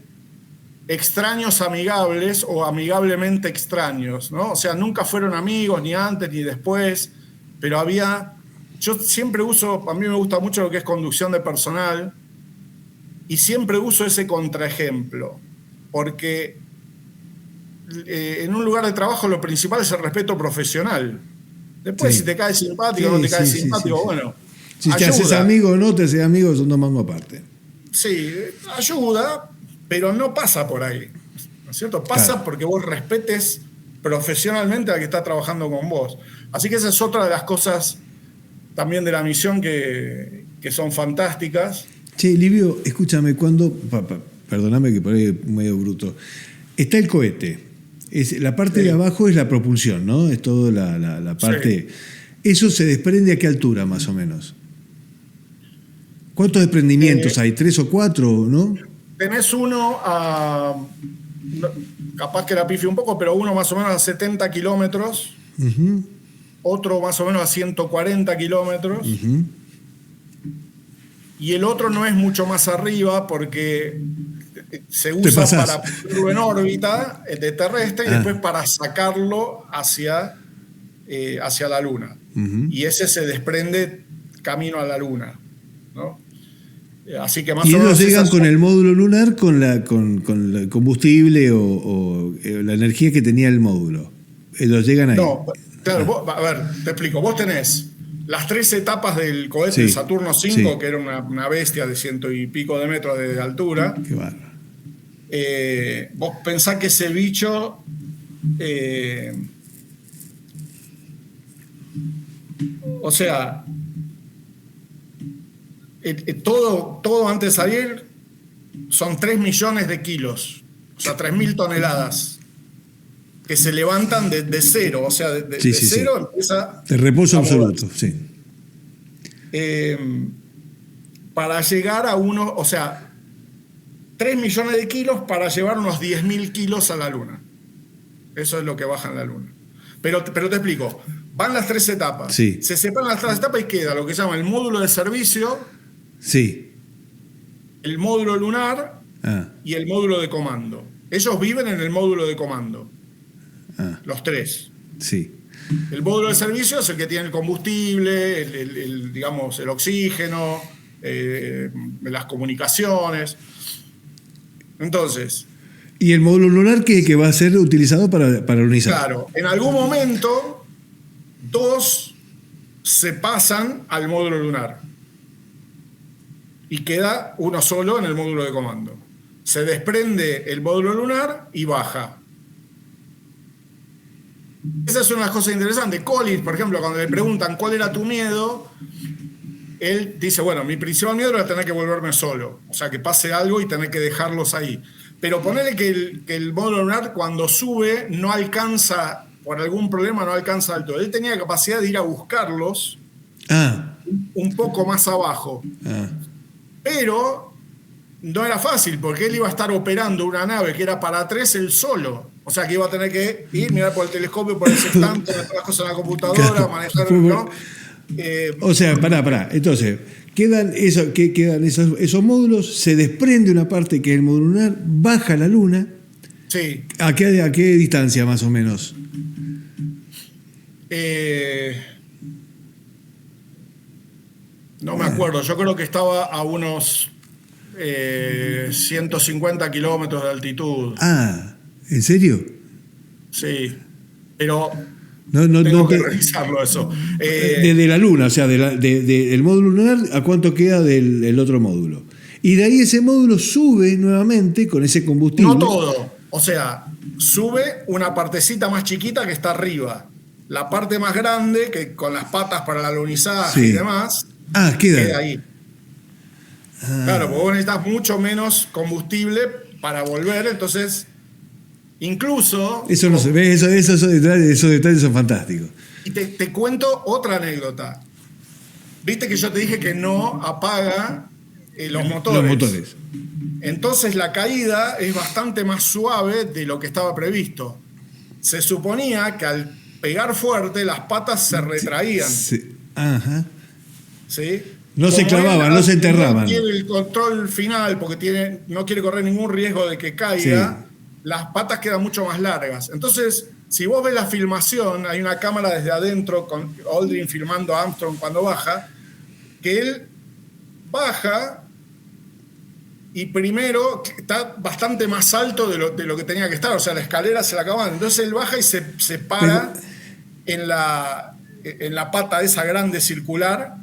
extraños amigables o amigablemente extraños, ¿no? O sea, nunca fueron amigos ni antes ni después, pero yo siempre a mí me gusta mucho lo que es conducción de personal y siempre uso ese contraejemplo. Porque en un lugar de trabajo lo principal es el respeto profesional. Después, si te cae simpático o no te cae simpático, bueno. Si te haces amigo o no te haces amigo, son dos mangos aparte. Sí, ayuda, pero no pasa por ahí. ¿No es cierto? Pasa porque vos respetes profesionalmente al que está trabajando con vos. Así que esa es otra de las cosas también de la misión que son fantásticas. Che, Livio, escúchame, perdóname que por ahí es medio bruto. Está el cohete. La parte de abajo es la propulsión, ¿no? Es toda la parte. Sí. ¿Eso se desprende a qué altura, más o menos? ¿Cuántos desprendimientos hay? ¿3 o 4, no? Tenés uno a... capaz que la pifie un poco, pero uno más o menos a 70 kilómetros. Uh-huh. Otro más o menos a 140 kilómetros. Uh-huh. Y el otro no es mucho más arriba porque se usa para ponerlo en órbita de terrestre y después para sacarlo hacia la Luna. Uh-huh. Y ese se desprende camino a la Luna, ¿no? Así que más y o menos ellos llegan con el módulo lunar con el combustible o la energía que tenía el módulo. Ellos llegan ahí. No, claro, vos, a ver, te explico. Vos tenés las 3 etapas del cohete Saturno 5, que era una bestia de 100 y pico de metros de altura. Qué bárbaro. Vos pensás que ese bicho o sea, todo antes de salir son 3 millones de kilos, o sea, 3.000 toneladas que se levantan de cero, o sea, de cero empieza... De reposo absoluto, sí. Para llegar a o sea, 3 millones de kilos para llevar unos 10.000 kilos a la Luna. Eso es lo que baja en la Luna. Pero te explico, van las 3 etapas. Sí. Se separan las 3 etapas y queda lo que se llama el módulo de servicio, sí, el módulo lunar y el módulo de comando. Ellos viven en el módulo de comando. Los 3. Sí. El módulo de servicio es el que tiene el combustible, digamos, el oxígeno, las comunicaciones. Entonces... ¿Y el módulo lunar que va a ser utilizado para lunizar? Claro, en algún momento 2 se pasan al módulo lunar y queda uno solo en el módulo de comando. Se desprende el módulo lunar y baja. Esa es una de las cosas interesantes. Collins, por ejemplo, cuando le preguntan cuál era tu miedo, él dice, bueno, mi principal miedo era tener que volverme solo, o sea, que pase algo y tener que dejarlos ahí. Pero ponele que el módulo lunar cuando sube no alcanza, por algún problema no alcanza alto. Él tenía capacidad de ir a buscarlos un poco más abajo. Pero no era fácil, porque él iba a estar operando una nave que era para 3 él solo. O sea, que iba a tener que ir, mirar por el telescopio, por el sextante, hacer las cosas en la computadora, claro, manejar... ¿no? O sea, pará. Entonces, quedan esos módulos, se desprende una parte que es el módulo lunar, baja a la Luna. Sí. ¿A qué distancia más o menos? No me acuerdo, yo creo que estaba a unos 150 kilómetros de altitud. ¿En serio? Sí, pero... No, tengo que revisarlo eso. De la Luna, o sea, del módulo lunar, ¿a cuánto queda del otro módulo? Y de ahí ese módulo sube nuevamente con ese combustible. No todo, o sea, sube una partecita más chiquita que está arriba. La parte más grande, que con las patas para el alunizaje y demás, queda ahí. Claro, porque vos necesitas mucho menos combustible para volver, entonces... Incluso... Eso no se ve, esos detalles son fantásticos. Y te cuento otra anécdota. Viste que yo te dije que no apaga los motores. Los motores. Entonces la caída es bastante más suave de lo que estaba previsto. Se suponía que al pegar fuerte las patas se retraían. Sí. Ajá. ¿Sí? No como se clavaban, no se enterraban. No tiene el control final porque no quiere correr ningún riesgo de que caiga. Sí. Las patas quedan mucho más largas. Entonces, si vos ves la filmación, hay una cámara desde adentro con Aldrin filmando a Armstrong cuando baja, que él baja y primero está bastante más alto de lo que tenía que estar. O sea, la escalera se la acaban. Entonces él baja y se para en la pata esa grande circular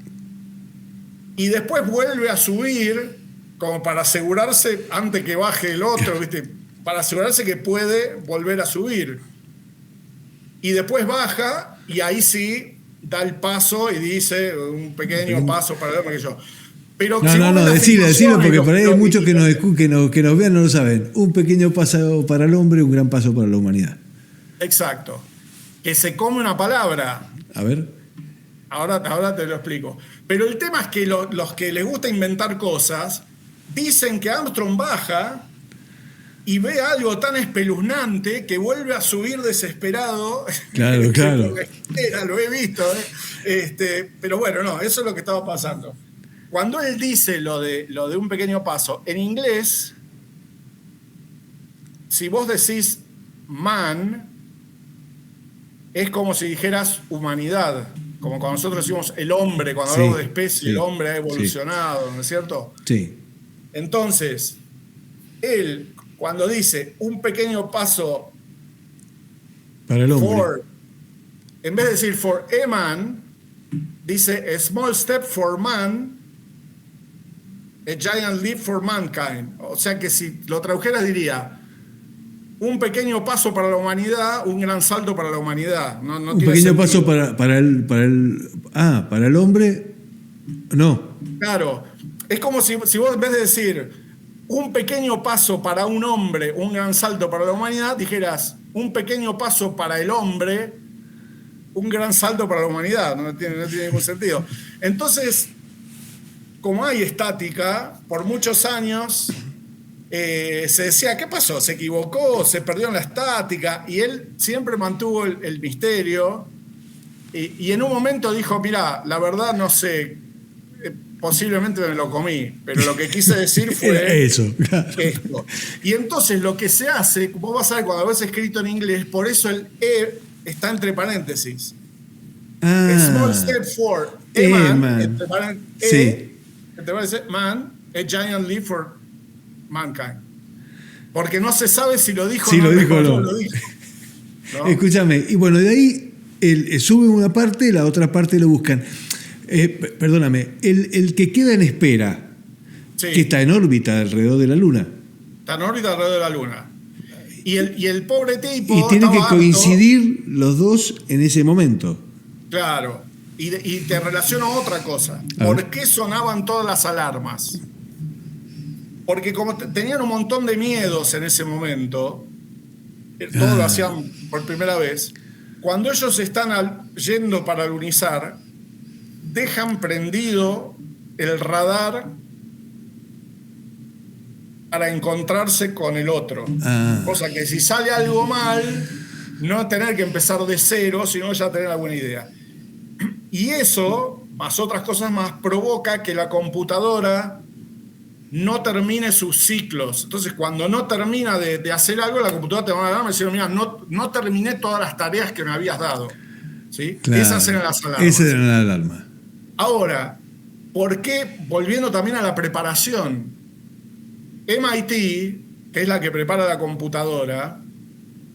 y después vuelve a subir como para asegurarse, antes que baje el otro, ¿viste? Para asegurarse que puede volver a subir. Y después baja y ahí sí da el paso y dice un pequeño paso para el hombre que yo. Pero no, decilo, porque por ahí hay muchos que nos vean no lo saben. Un pequeño paso para el hombre, un gran paso para la humanidad. Exacto. Que se come una palabra. A ver. Ahora te lo explico. Pero el tema es que los que les gusta inventar cosas dicen que Armstrong baja y ve algo tan espeluznante que vuelve a subir desesperado. Claro. Lo he visto. Pero bueno, no, eso es lo que estaba pasando. Cuando él dice lo de un pequeño paso, en inglés, si vos decís man, es como si dijeras humanidad. Como cuando nosotros decimos el hombre, cuando hablamos de especie, el hombre ha evolucionado, ¿no es cierto? Sí. Entonces, él, cuando dice un pequeño paso para el hombre, en vez de decir for a man, dice a small step for man, a giant leap for mankind. O sea que si lo tradujeras diría un pequeño paso para la humanidad, un gran salto para la humanidad. No un pequeño paso para el hombre, no. Claro, es como si vos en vez de decir un pequeño paso para un hombre, un gran salto para la humanidad, dijeras un pequeño paso para el hombre, un gran salto para la humanidad. No tiene ningún sentido. Entonces, como hay estática, por muchos años se decía, ¿qué pasó? ¿Se equivocó? ¿Se perdió en la estática? Y él siempre mantuvo el misterio y en un momento dijo, mira, la verdad no sé, posiblemente me lo comí, pero lo que quise decir fue eso, claro. Esto. Y entonces lo que se hace, vos vas a ver cuando ves escrito en inglés, por eso el E está entre paréntesis. A small step for a man, entre paréntesis, man, a giant leap for mankind. Porque no se sabe si lo dijo o no. Lo dijo. ¿No? Escúchame, y bueno, de ahí él sube una parte, la otra parte lo buscan. Perdóname, el que queda en espera, que está en órbita alrededor de la Luna. Está en órbita alrededor de la Luna. Y el pobre tipo. Y tienen que coincidir los dos en ese momento. Claro. Y te relaciono a otra cosa. ¿Por qué sonaban todas las alarmas? Porque como tenían un montón de miedos en ese momento, todos lo hacían por primera vez, cuando ellos están yendo para alunizar, dejan prendido el radar para encontrarse con el otro. Cosa que si sale algo mal, no tener que empezar de cero, sino ya tener alguna idea. Y eso, más otras cosas más, provoca que la computadora no termine sus ciclos. Entonces, cuando no termina de hacer algo, la computadora te va a dar y decir, mira, no terminé todas las tareas que me habías dado. ¿Sí? Claro. Esas eran las alarmas. Esa era la alarma. Ahora, ¿por qué? Volviendo también a la preparación, MIT, que es la que prepara la computadora,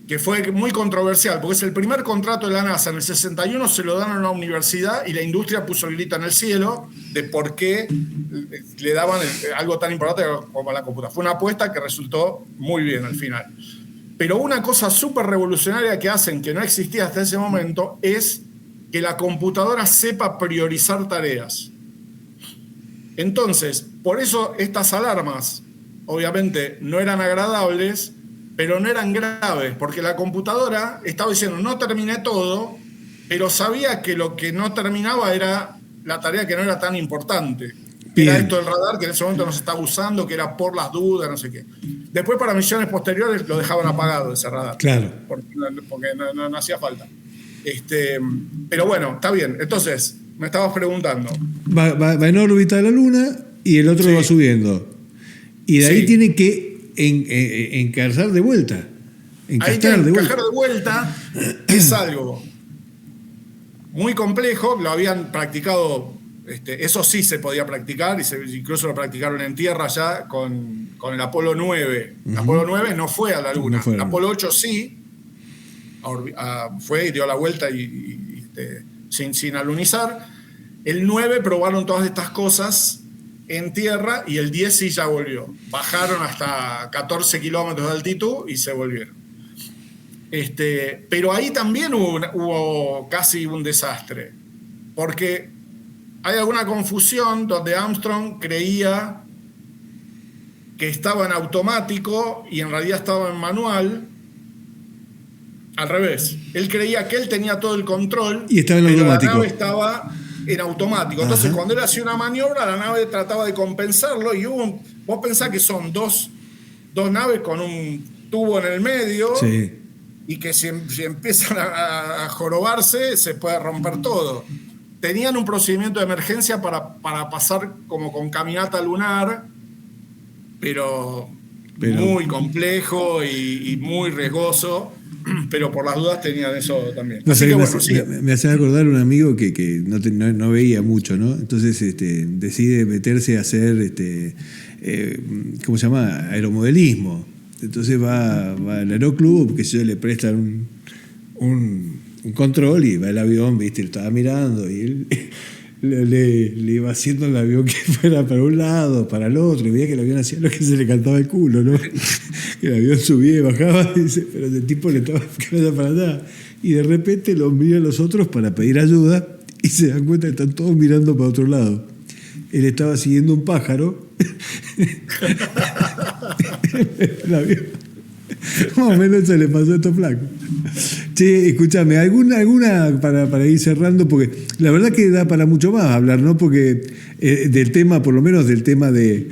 que fue muy controversial, porque es el primer contrato de la NASA. En el 61 se lo dan a una universidad y la industria puso el grito en el cielo de por qué le daban algo tan importante como la computadora. Fue una apuesta que resultó muy bien al final. Pero una cosa súper revolucionaria que hacen, que no existía hasta ese momento, es que la computadora sepa priorizar tareas. Entonces, por eso estas alarmas, obviamente, no eran agradables, pero no eran graves, porque la computadora estaba diciendo, no terminé todo, pero sabía que lo que no terminaba era la tarea que no era tan importante. Bien. Era esto del radar, que en ese momento no se estaba usando, que era por las dudas, no sé qué. Después, para misiones posteriores, lo dejaban apagado ese radar. Claro. Porque no hacía falta. Pero bueno, está bien. Entonces, me estabas preguntando. Va en órbita de la Luna y el otro va subiendo. Y de ahí tiene que encajar de vuelta. Encajar de vuelta es algo muy complejo. Lo habían practicado, eso sí se podía practicar, y incluso lo practicaron en tierra ya con el Apolo 9. Uh-huh. Apolo 9 no fue a la Luna. El Apolo 8 sí. Fue y dio la vuelta sin alunizar. El 9 probaron todas estas cosas en tierra y el 10 sí ya volvió. Bajaron hasta 14 kilómetros de altitud y se volvieron. Pero ahí también hubo casi un desastre, porque hay alguna confusión donde Armstrong creía que estaba en automático y en realidad estaba en manual. Al revés, él creía que él tenía todo el control y estaba en automático. La nave estaba en automático. Entonces, cuando él hacía una maniobra, la nave trataba de compensarlo y vos pensás que son dos naves con un tubo en el medio, sí, y que si empiezan a jorobarse se puede romper todo. Tenían un procedimiento de emergencia para pasar como con caminata lunar, pero muy complejo y muy riesgoso, pero por las dudas tenían eso también. No, así que, bueno, sí. Me hace acordar un amigo que no veía mucho, ¿no? Entonces decide meterse a hacer, ¿cómo se llama? Aeromodelismo. Entonces va al aeroclub, que se le prestan un control y va el avión, ¿viste? Él estaba mirando y él le iba haciendo el avión que fuera para un lado, para el otro, y veía que el avión hacía lo que se le cantaba el culo, ¿no? Que el avión subía y bajaba, y dice, pero el tipo le estaba cayendo para allá. Y de repente los miran los otros para pedir ayuda y se dan cuenta que están todos mirando para otro lado. Él estaba siguiendo un pájaro. El avión. Más o menos se le pasó a estos flacos. Che, escúchame, alguna para ir cerrando, porque la verdad que da para mucho más hablar, ¿no? Porque del tema, por lo menos del tema de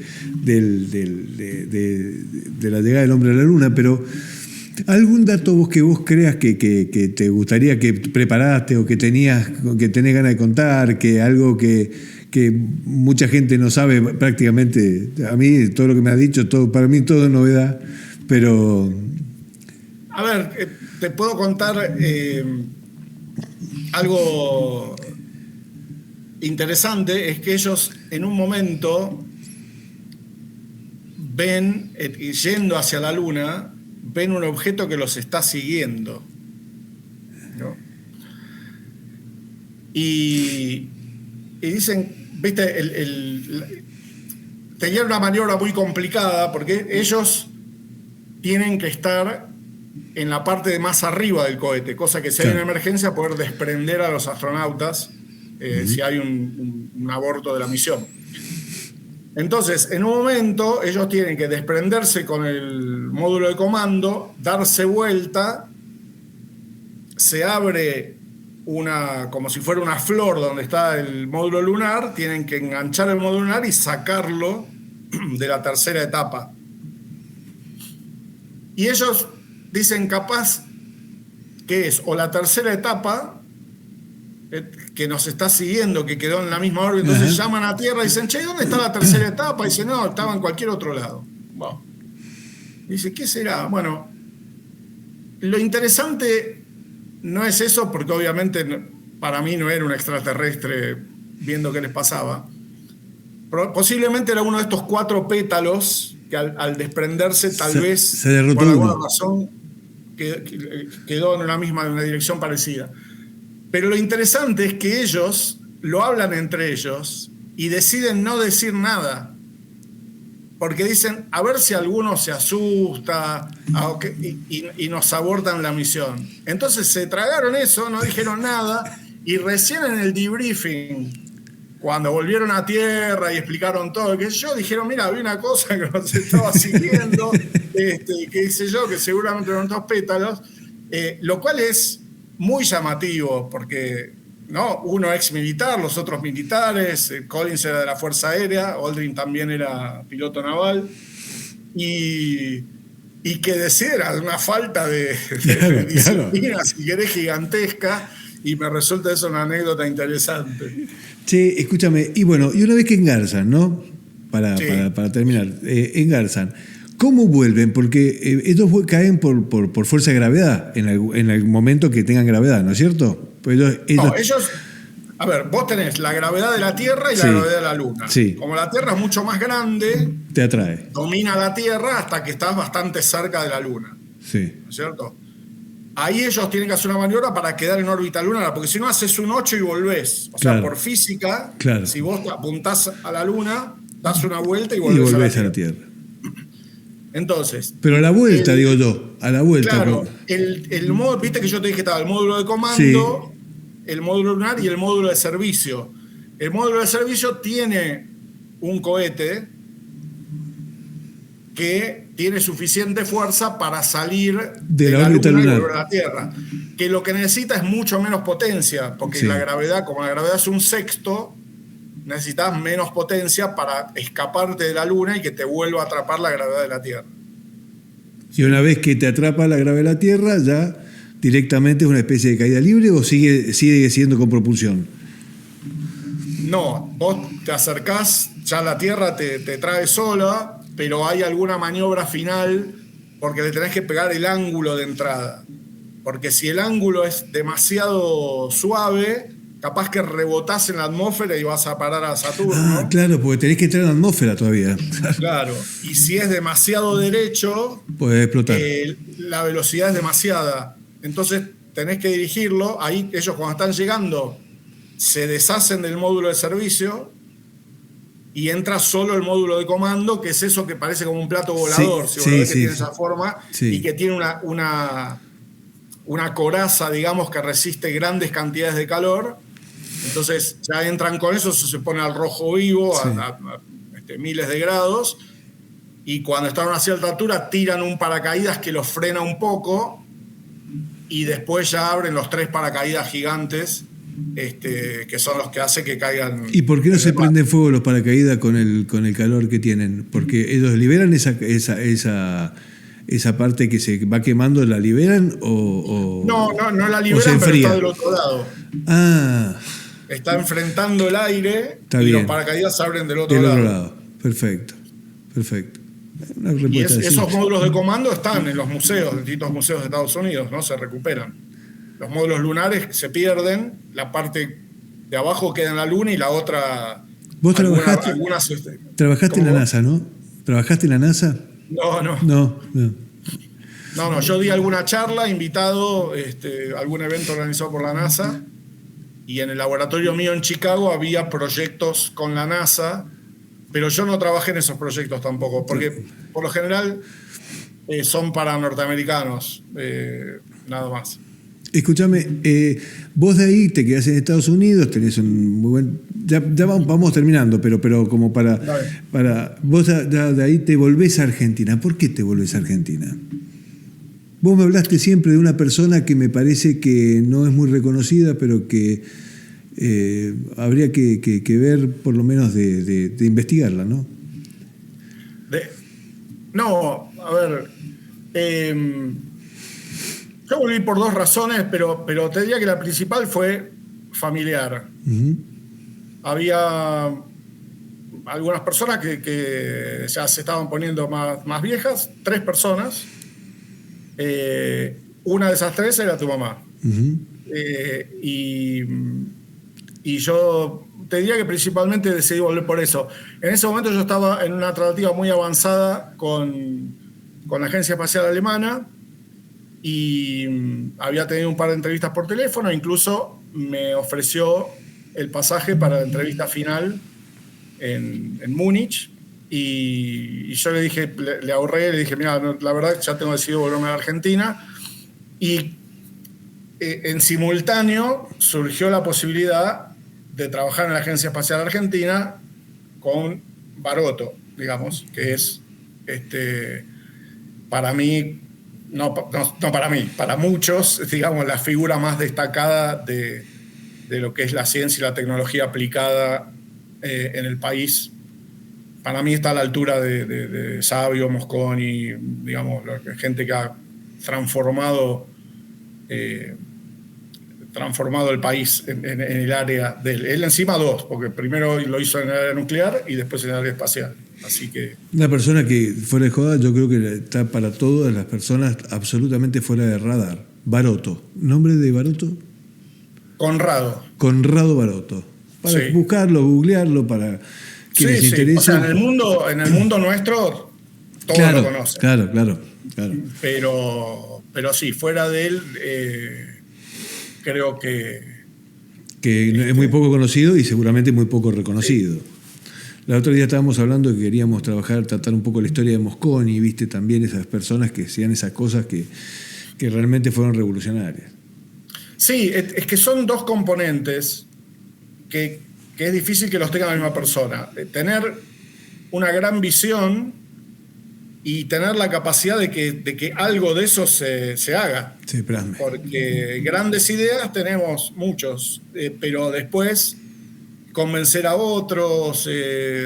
la llegada del hombre a la luna, pero ¿algún dato que vos creas que te gustaría, que preparaste o que tenés ganas de contar, que algo que mucha gente no sabe prácticamente? A mí todo lo que me has dicho, para mí todo es novedad, pero... A ver, te puedo contar algo interesante, es que ellos en un momento ven, yendo hacia la Luna, ven un objeto que los está siguiendo, ¿no? Y dicen, viste, tenían una maniobra muy complicada porque ellos tienen que estar en la parte de más arriba del cohete, cosa que si hay una emergencia poder desprender a los astronautas si hay un aborto de la misión. Entonces, en un momento ellos tienen que desprenderse con el módulo de comando, darse vuelta, se abre como si fuera una flor donde está el módulo lunar, tienen que enganchar el módulo lunar y sacarlo de la tercera etapa. Y ellos dicen, capaz que es o la tercera etapa que nos está siguiendo, que quedó en la misma órbita, entonces llaman a Tierra y dicen, che, ¿dónde está la tercera etapa? Y dicen, no, estaba en cualquier otro lado. Wow. Dice, ¿qué será? Bueno, lo interesante no es eso, porque obviamente para mí no era un extraterrestre viendo qué les pasaba. Posiblemente era uno de estos 4 pétalos que al desprenderse tal vez se derrotó por alguna razón quedó en una dirección parecida. Pero lo interesante es que ellos lo hablan entre ellos y deciden no decir nada, porque dicen, a ver si alguno se asusta y nos abortan la misión. Entonces se tragaron eso, no dijeron nada, y recién en el debriefing, cuando volvieron a Tierra y explicaron todo, que yo dijeron, mira, había una cosa que nos estaba siguiendo, que hice yo, que seguramente eran 2 pétalos, lo cual es muy llamativo, porque ¿no? Uno ex militar, los otros militares, Collins era de la Fuerza Aérea, Aldrin también era piloto naval, y que decía una falta de disciplina, si querés, gigantesca, y me resulta eso una anécdota interesante. Che, escúchame, y bueno, y una vez que engarzan, ¿no? Para terminar, engarzan. ¿Cómo vuelven? Porque ellos caen por fuerza de gravedad en el momento que tengan gravedad, ¿no es cierto? Pues ellos, a ver, vos tenés la gravedad de la Tierra y la gravedad de la Luna. Sí. Como la Tierra es mucho más grande, te atrae. Domina la Tierra hasta que estás bastante cerca de la Luna. Sí. ¿No es cierto? ahí ellos tienen que hacer una maniobra para quedar en órbita lunar, porque si no haces un 8 y volvés. O sea, Claro. por física, Claro. si vos te apuntás a la luna, das una vuelta y Y volvés, volvés a la Tierra. Tierra. Entonces, Pero a la vuelta, digo yo, a la vuelta. claro, porque- el módulo, viste que yo te dije que estaba el módulo de comando, el módulo lunar y el módulo de servicio. El módulo de servicio tiene un cohete que tiene suficiente fuerza para salir De la órbita Luna y lunar. volver a la Tierra. Que lo que necesita es mucho menos potencia, porque Sí. la gravedad, como la gravedad es un sexto, necesitas menos potencia para escaparte de la Luna y que te vuelva a atrapar la gravedad de la Tierra. Y una vez que te atrapa la gravedad de la Tierra, ya directamente es una especie de caída libre o sigue siendo con propulsión. No, vos te acercás, ya la Tierra te trae sola, pero hay alguna maniobra final porque le tenés que pegar el ángulo de entrada. Porque si el ángulo es demasiado suave, capaz que rebotás en la atmósfera y vas a parar a Saturno. Ah, claro, porque tenés que entrar en la atmósfera todavía. Claro. Y si es demasiado derecho, Puede explotar. la velocidad es demasiada. Entonces tenés que dirigirlo. Ahí ellos cuando están llegando se deshacen del módulo de servicio y entra solo el módulo de comando, que es eso que parece como un plato volador, Sí, si vos lo ves sí, que tiene sí. esa forma, Sí. y que tiene una coraza, digamos, que resiste grandes cantidades de calor. Entonces ya entran con eso, se pone al rojo vivo, Sí. a miles de grados, y cuando están a una cierta altura tiran un paracaídas que los frena un poco, y después ya abren los 3 paracaídas gigantes, que son los que hacen que caigan. ¿Y por qué no en se el mar. prenden fuego los paracaídas con el calor que tienen? Porque ellos liberan esa parte que se va quemando, ¿la liberan o No la se liberan, pero enfría? está del otro lado. Ah, Está enfrentando el aire Está y bien. los paracaídas se abren del otro del lado. otro lado. Perfecto. Una Y respuesta esos simple. módulos de comando están en los museos, en distintos museos de Estados Unidos, ¿no? Se recuperan. Los módulos lunares se pierden, la parte de abajo queda en la Luna y la otra. Vos trabajaste en la ¿Cómo? NASA, ¿no? ¿Trabajaste en la NASA? No. No. No, yo di alguna charla, invitado, algún evento organizado por la NASA, y en el laboratorio mío en Chicago había proyectos con la NASA, pero yo no trabajé en esos proyectos tampoco, porque por lo general son para norteamericanos, nada más. Escúchame, vos de ahí te quedás en Estados Unidos, tenés un muy buen... Ya vamos terminando, pero como para vos de ahí te volvés a Argentina. ¿Por qué te volvés a Argentina? Vos me hablaste siempre de una persona que me parece que no es muy reconocida, pero que habría que ver, por lo menos de investigarla, ¿no? No, a ver, yo volví por 2 razones, pero te diría que la principal fue familiar. Uh-huh. Había algunas personas que ya se estaban poniendo más viejas, 3 personas. Una de esas 3 era tu mamá. Uh-huh. Y yo te diría que principalmente decidí volver por eso. En ese momento yo estaba en una tratativa muy avanzada con la Agencia Espacial Alemana y había tenido un par de entrevistas por teléfono, incluso me ofreció el pasaje para la entrevista final en Múnich. Y yo le dije, le ahorré, le dije, mira, la verdad ya tengo decidido volverme a la Argentina. Y en simultáneo surgió la posibilidad de trabajar en la Agencia Espacial Argentina con Baroto, digamos, que es para mí, no para mí, para muchos, digamos, la figura más destacada de lo que es la ciencia y la tecnología aplicada en el país. Para mí está a la altura de Sabio, Mosconi, digamos, gente que ha transformado el país en el área de él encima 2, porque primero lo hizo en el área nuclear y después en el área espacial. Así que... Una persona que, fuera de joda, yo creo que está para todas las personas absolutamente fuera de radar. Baroto. ¿Nombre de Baroto? Conrado Baroto. Para Sí. buscarlo, googlearlo, para quienes se interesen. O sea, en el mundo nuestro todos lo conocen. Claro. Claro. Pero sí, fuera de él, creo que es muy poco conocido y seguramente muy poco reconocido. Sí. La otra día estábamos hablando que queríamos tratar un poco la historia de Mosconi, viste también esas personas que hacían esas cosas que realmente fueron revolucionarias. Sí, es que son dos componentes que es difícil que los tenga la misma persona. Tener una gran visión y tener la capacidad de que algo de eso se haga. Sí, plasme. Porque grandes ideas tenemos muchos, pero después convencer a otros,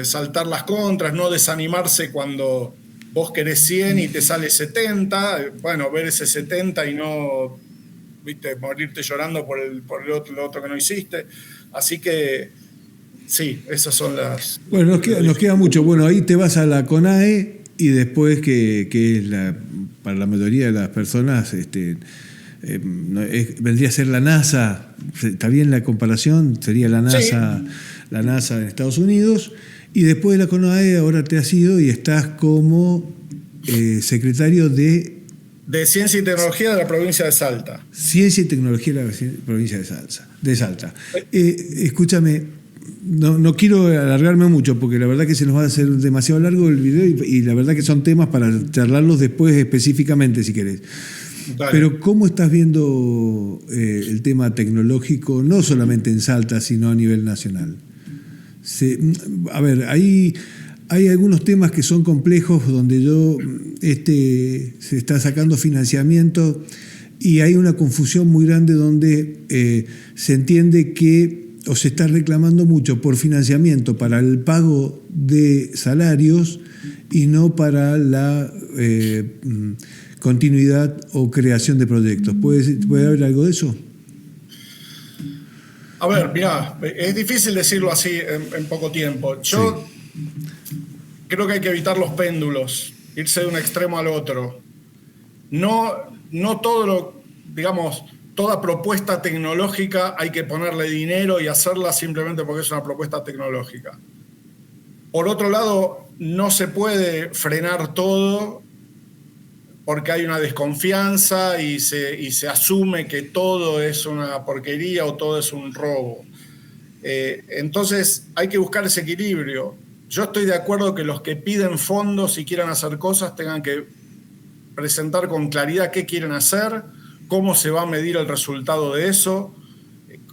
saltar las contras, no desanimarse cuando vos querés 100 y te sale 70, bueno, ver ese 70 y no, viste, morirte llorando por lo otro que no hiciste. Así que sí, esas son las... Bueno, nos queda mucho. Bueno, ahí te vas a la CONAE y después que es para la mayoría de las personas vendría a ser la NASA. ¿Está bien la comparación? Sería la NASA, sí. La NASA en Estados Unidos. Y después de la CONAE ahora te has ido y estás como secretario de Ciencia y Tecnología de la provincia de Salta. Ciencia y Tecnología de la provincia de Salta. Escúchame, no quiero alargarme mucho porque la verdad que se nos va a hacer demasiado largo el video y la verdad que son temas para charlarlos después específicamente si querés. Dale. Pero ¿cómo estás viendo el tema tecnológico, no solamente en Salta, sino a nivel nacional? A ver, hay algunos temas que son complejos donde se está sacando financiamiento y hay una confusión muy grande donde se entiende que o se está reclamando mucho por financiamiento para el pago de salarios y no para la continuidad o creación de proyectos. ¿Puede haber algo de eso? A ver, mirá, es difícil decirlo así en poco tiempo. Yo creo que hay que evitar los péndulos, irse de un extremo al otro. No todo toda propuesta tecnológica hay que ponerle dinero y hacerla simplemente porque es una propuesta tecnológica. Por otro lado, no se puede frenar todo porque hay una desconfianza y se asume que todo es una porquería o todo es un robo. Entonces hay que buscar ese equilibrio. Yo estoy de acuerdo que los que piden fondos y quieran hacer cosas tengan que presentar con claridad qué quieren hacer, cómo se va a medir el resultado de eso,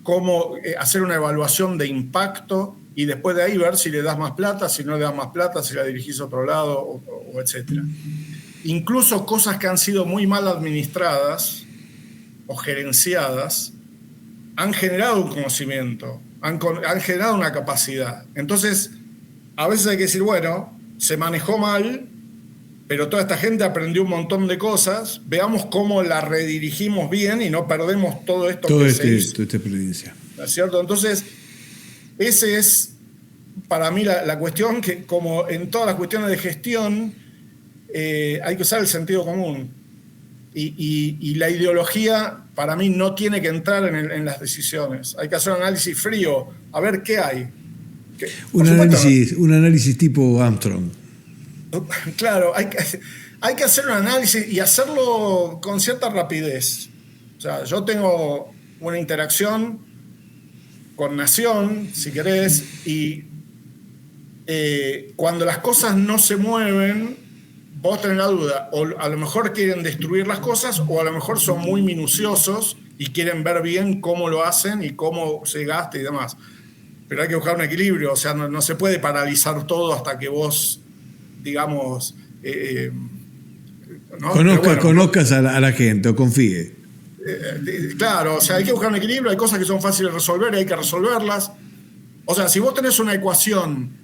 cómo hacer una evaluación de impacto y después de ahí ver si le das más plata, si no le das más plata, si la dirigís a otro lado, o etcétera. Incluso cosas que han sido muy mal administradas o gerenciadas han generado un conocimiento, han generado una capacidad. Entonces, a veces hay que decir, bueno, se manejó mal, pero toda esta gente aprendió un montón de cosas, veamos cómo la redirigimos bien y no perdemos todo esto se hizo. Toda esta experiencia. ¿No es cierto? Entonces, ese es para mí la cuestión que, como en todas las cuestiones de gestión, hay que usar el sentido común. Y la ideología, para mí, no tiene que entrar en las decisiones. Hay que hacer un análisis frío, a ver qué hay. Un análisis tipo Armstrong. Claro, hay que hacer un análisis y hacerlo con cierta rapidez. O sea, yo tengo una interacción con Nación, si querés, y cuando las cosas no se mueven, vos tenés la duda, o a lo mejor quieren destruir las cosas, o a lo mejor son muy minuciosos y quieren ver bien cómo lo hacen y cómo se gasta y demás. Pero hay que buscar un equilibrio, o sea, no se puede paralizar todo hasta que vos, digamos... ¿no? Conozcas a la gente o confíe. Claro, o sea, hay que buscar un equilibrio, hay cosas que son fáciles de resolver y hay que resolverlas. O sea, si vos tenés una ecuación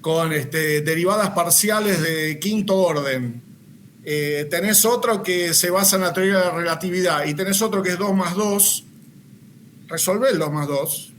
con derivadas parciales de quinto orden, tenés otro que se basa en la teoría de la relatividad y tenés otro que es 2 más 2, resolvé el 2 más 2.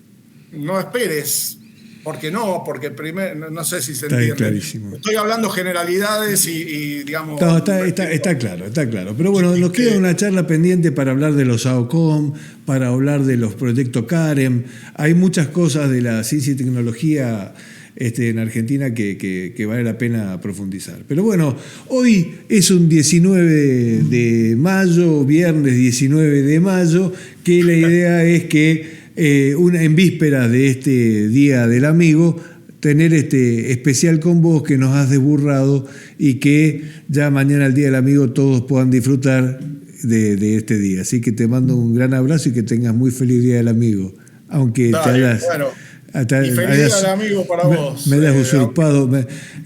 No esperes, porque primero, no sé si se entiende. Está clarísimo. Estoy hablando generalidades y digamos... No, está claro. Pero bueno, nos queda una charla pendiente para hablar de los AOCOM, para hablar de los proyectos CAREM. Hay muchas cosas de la ciencia y tecnología en Argentina que vale la pena profundizar. Pero bueno, hoy es un 19 de mayo, viernes 19 de mayo, que la idea es que en vísperas de este Día del Amigo, tener este especial con vos que nos has desburrado y que ya mañana, el Día del Amigo, todos puedan disfrutar de este día. Así que te mando un gran abrazo y que tengas muy feliz Día del Amigo. Aunque Dale, te hayas... bueno. Y feliz Día del Amigo para vos. Me hayas usurpado.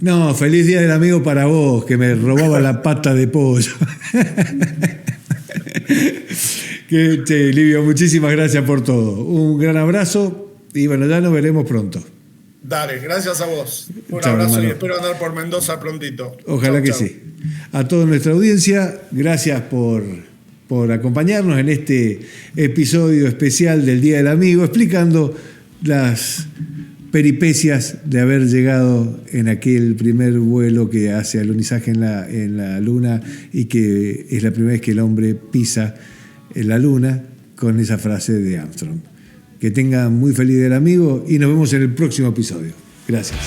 No, feliz Día del Amigo para vos, que me robaba la pata de pollo. Che, Livio, muchísimas gracias por todo. Un gran abrazo y bueno, ya nos veremos pronto. Dale, gracias a vos. Un Chao, abrazo, hermano. y espero andar por Mendoza prontito. Ojalá Chau, que chau. sí. A toda nuestra audiencia, gracias por acompañarnos en este episodio especial del Día del Amigo, explicando las peripecias de haber llegado en aquel primer vuelo que hace alunizaje en la Luna y que es la primera vez que el hombre pisa en la Luna, con esa frase de Armstrong. Que tengan muy feliz Día del Amigo y nos vemos en el próximo episodio. Gracias.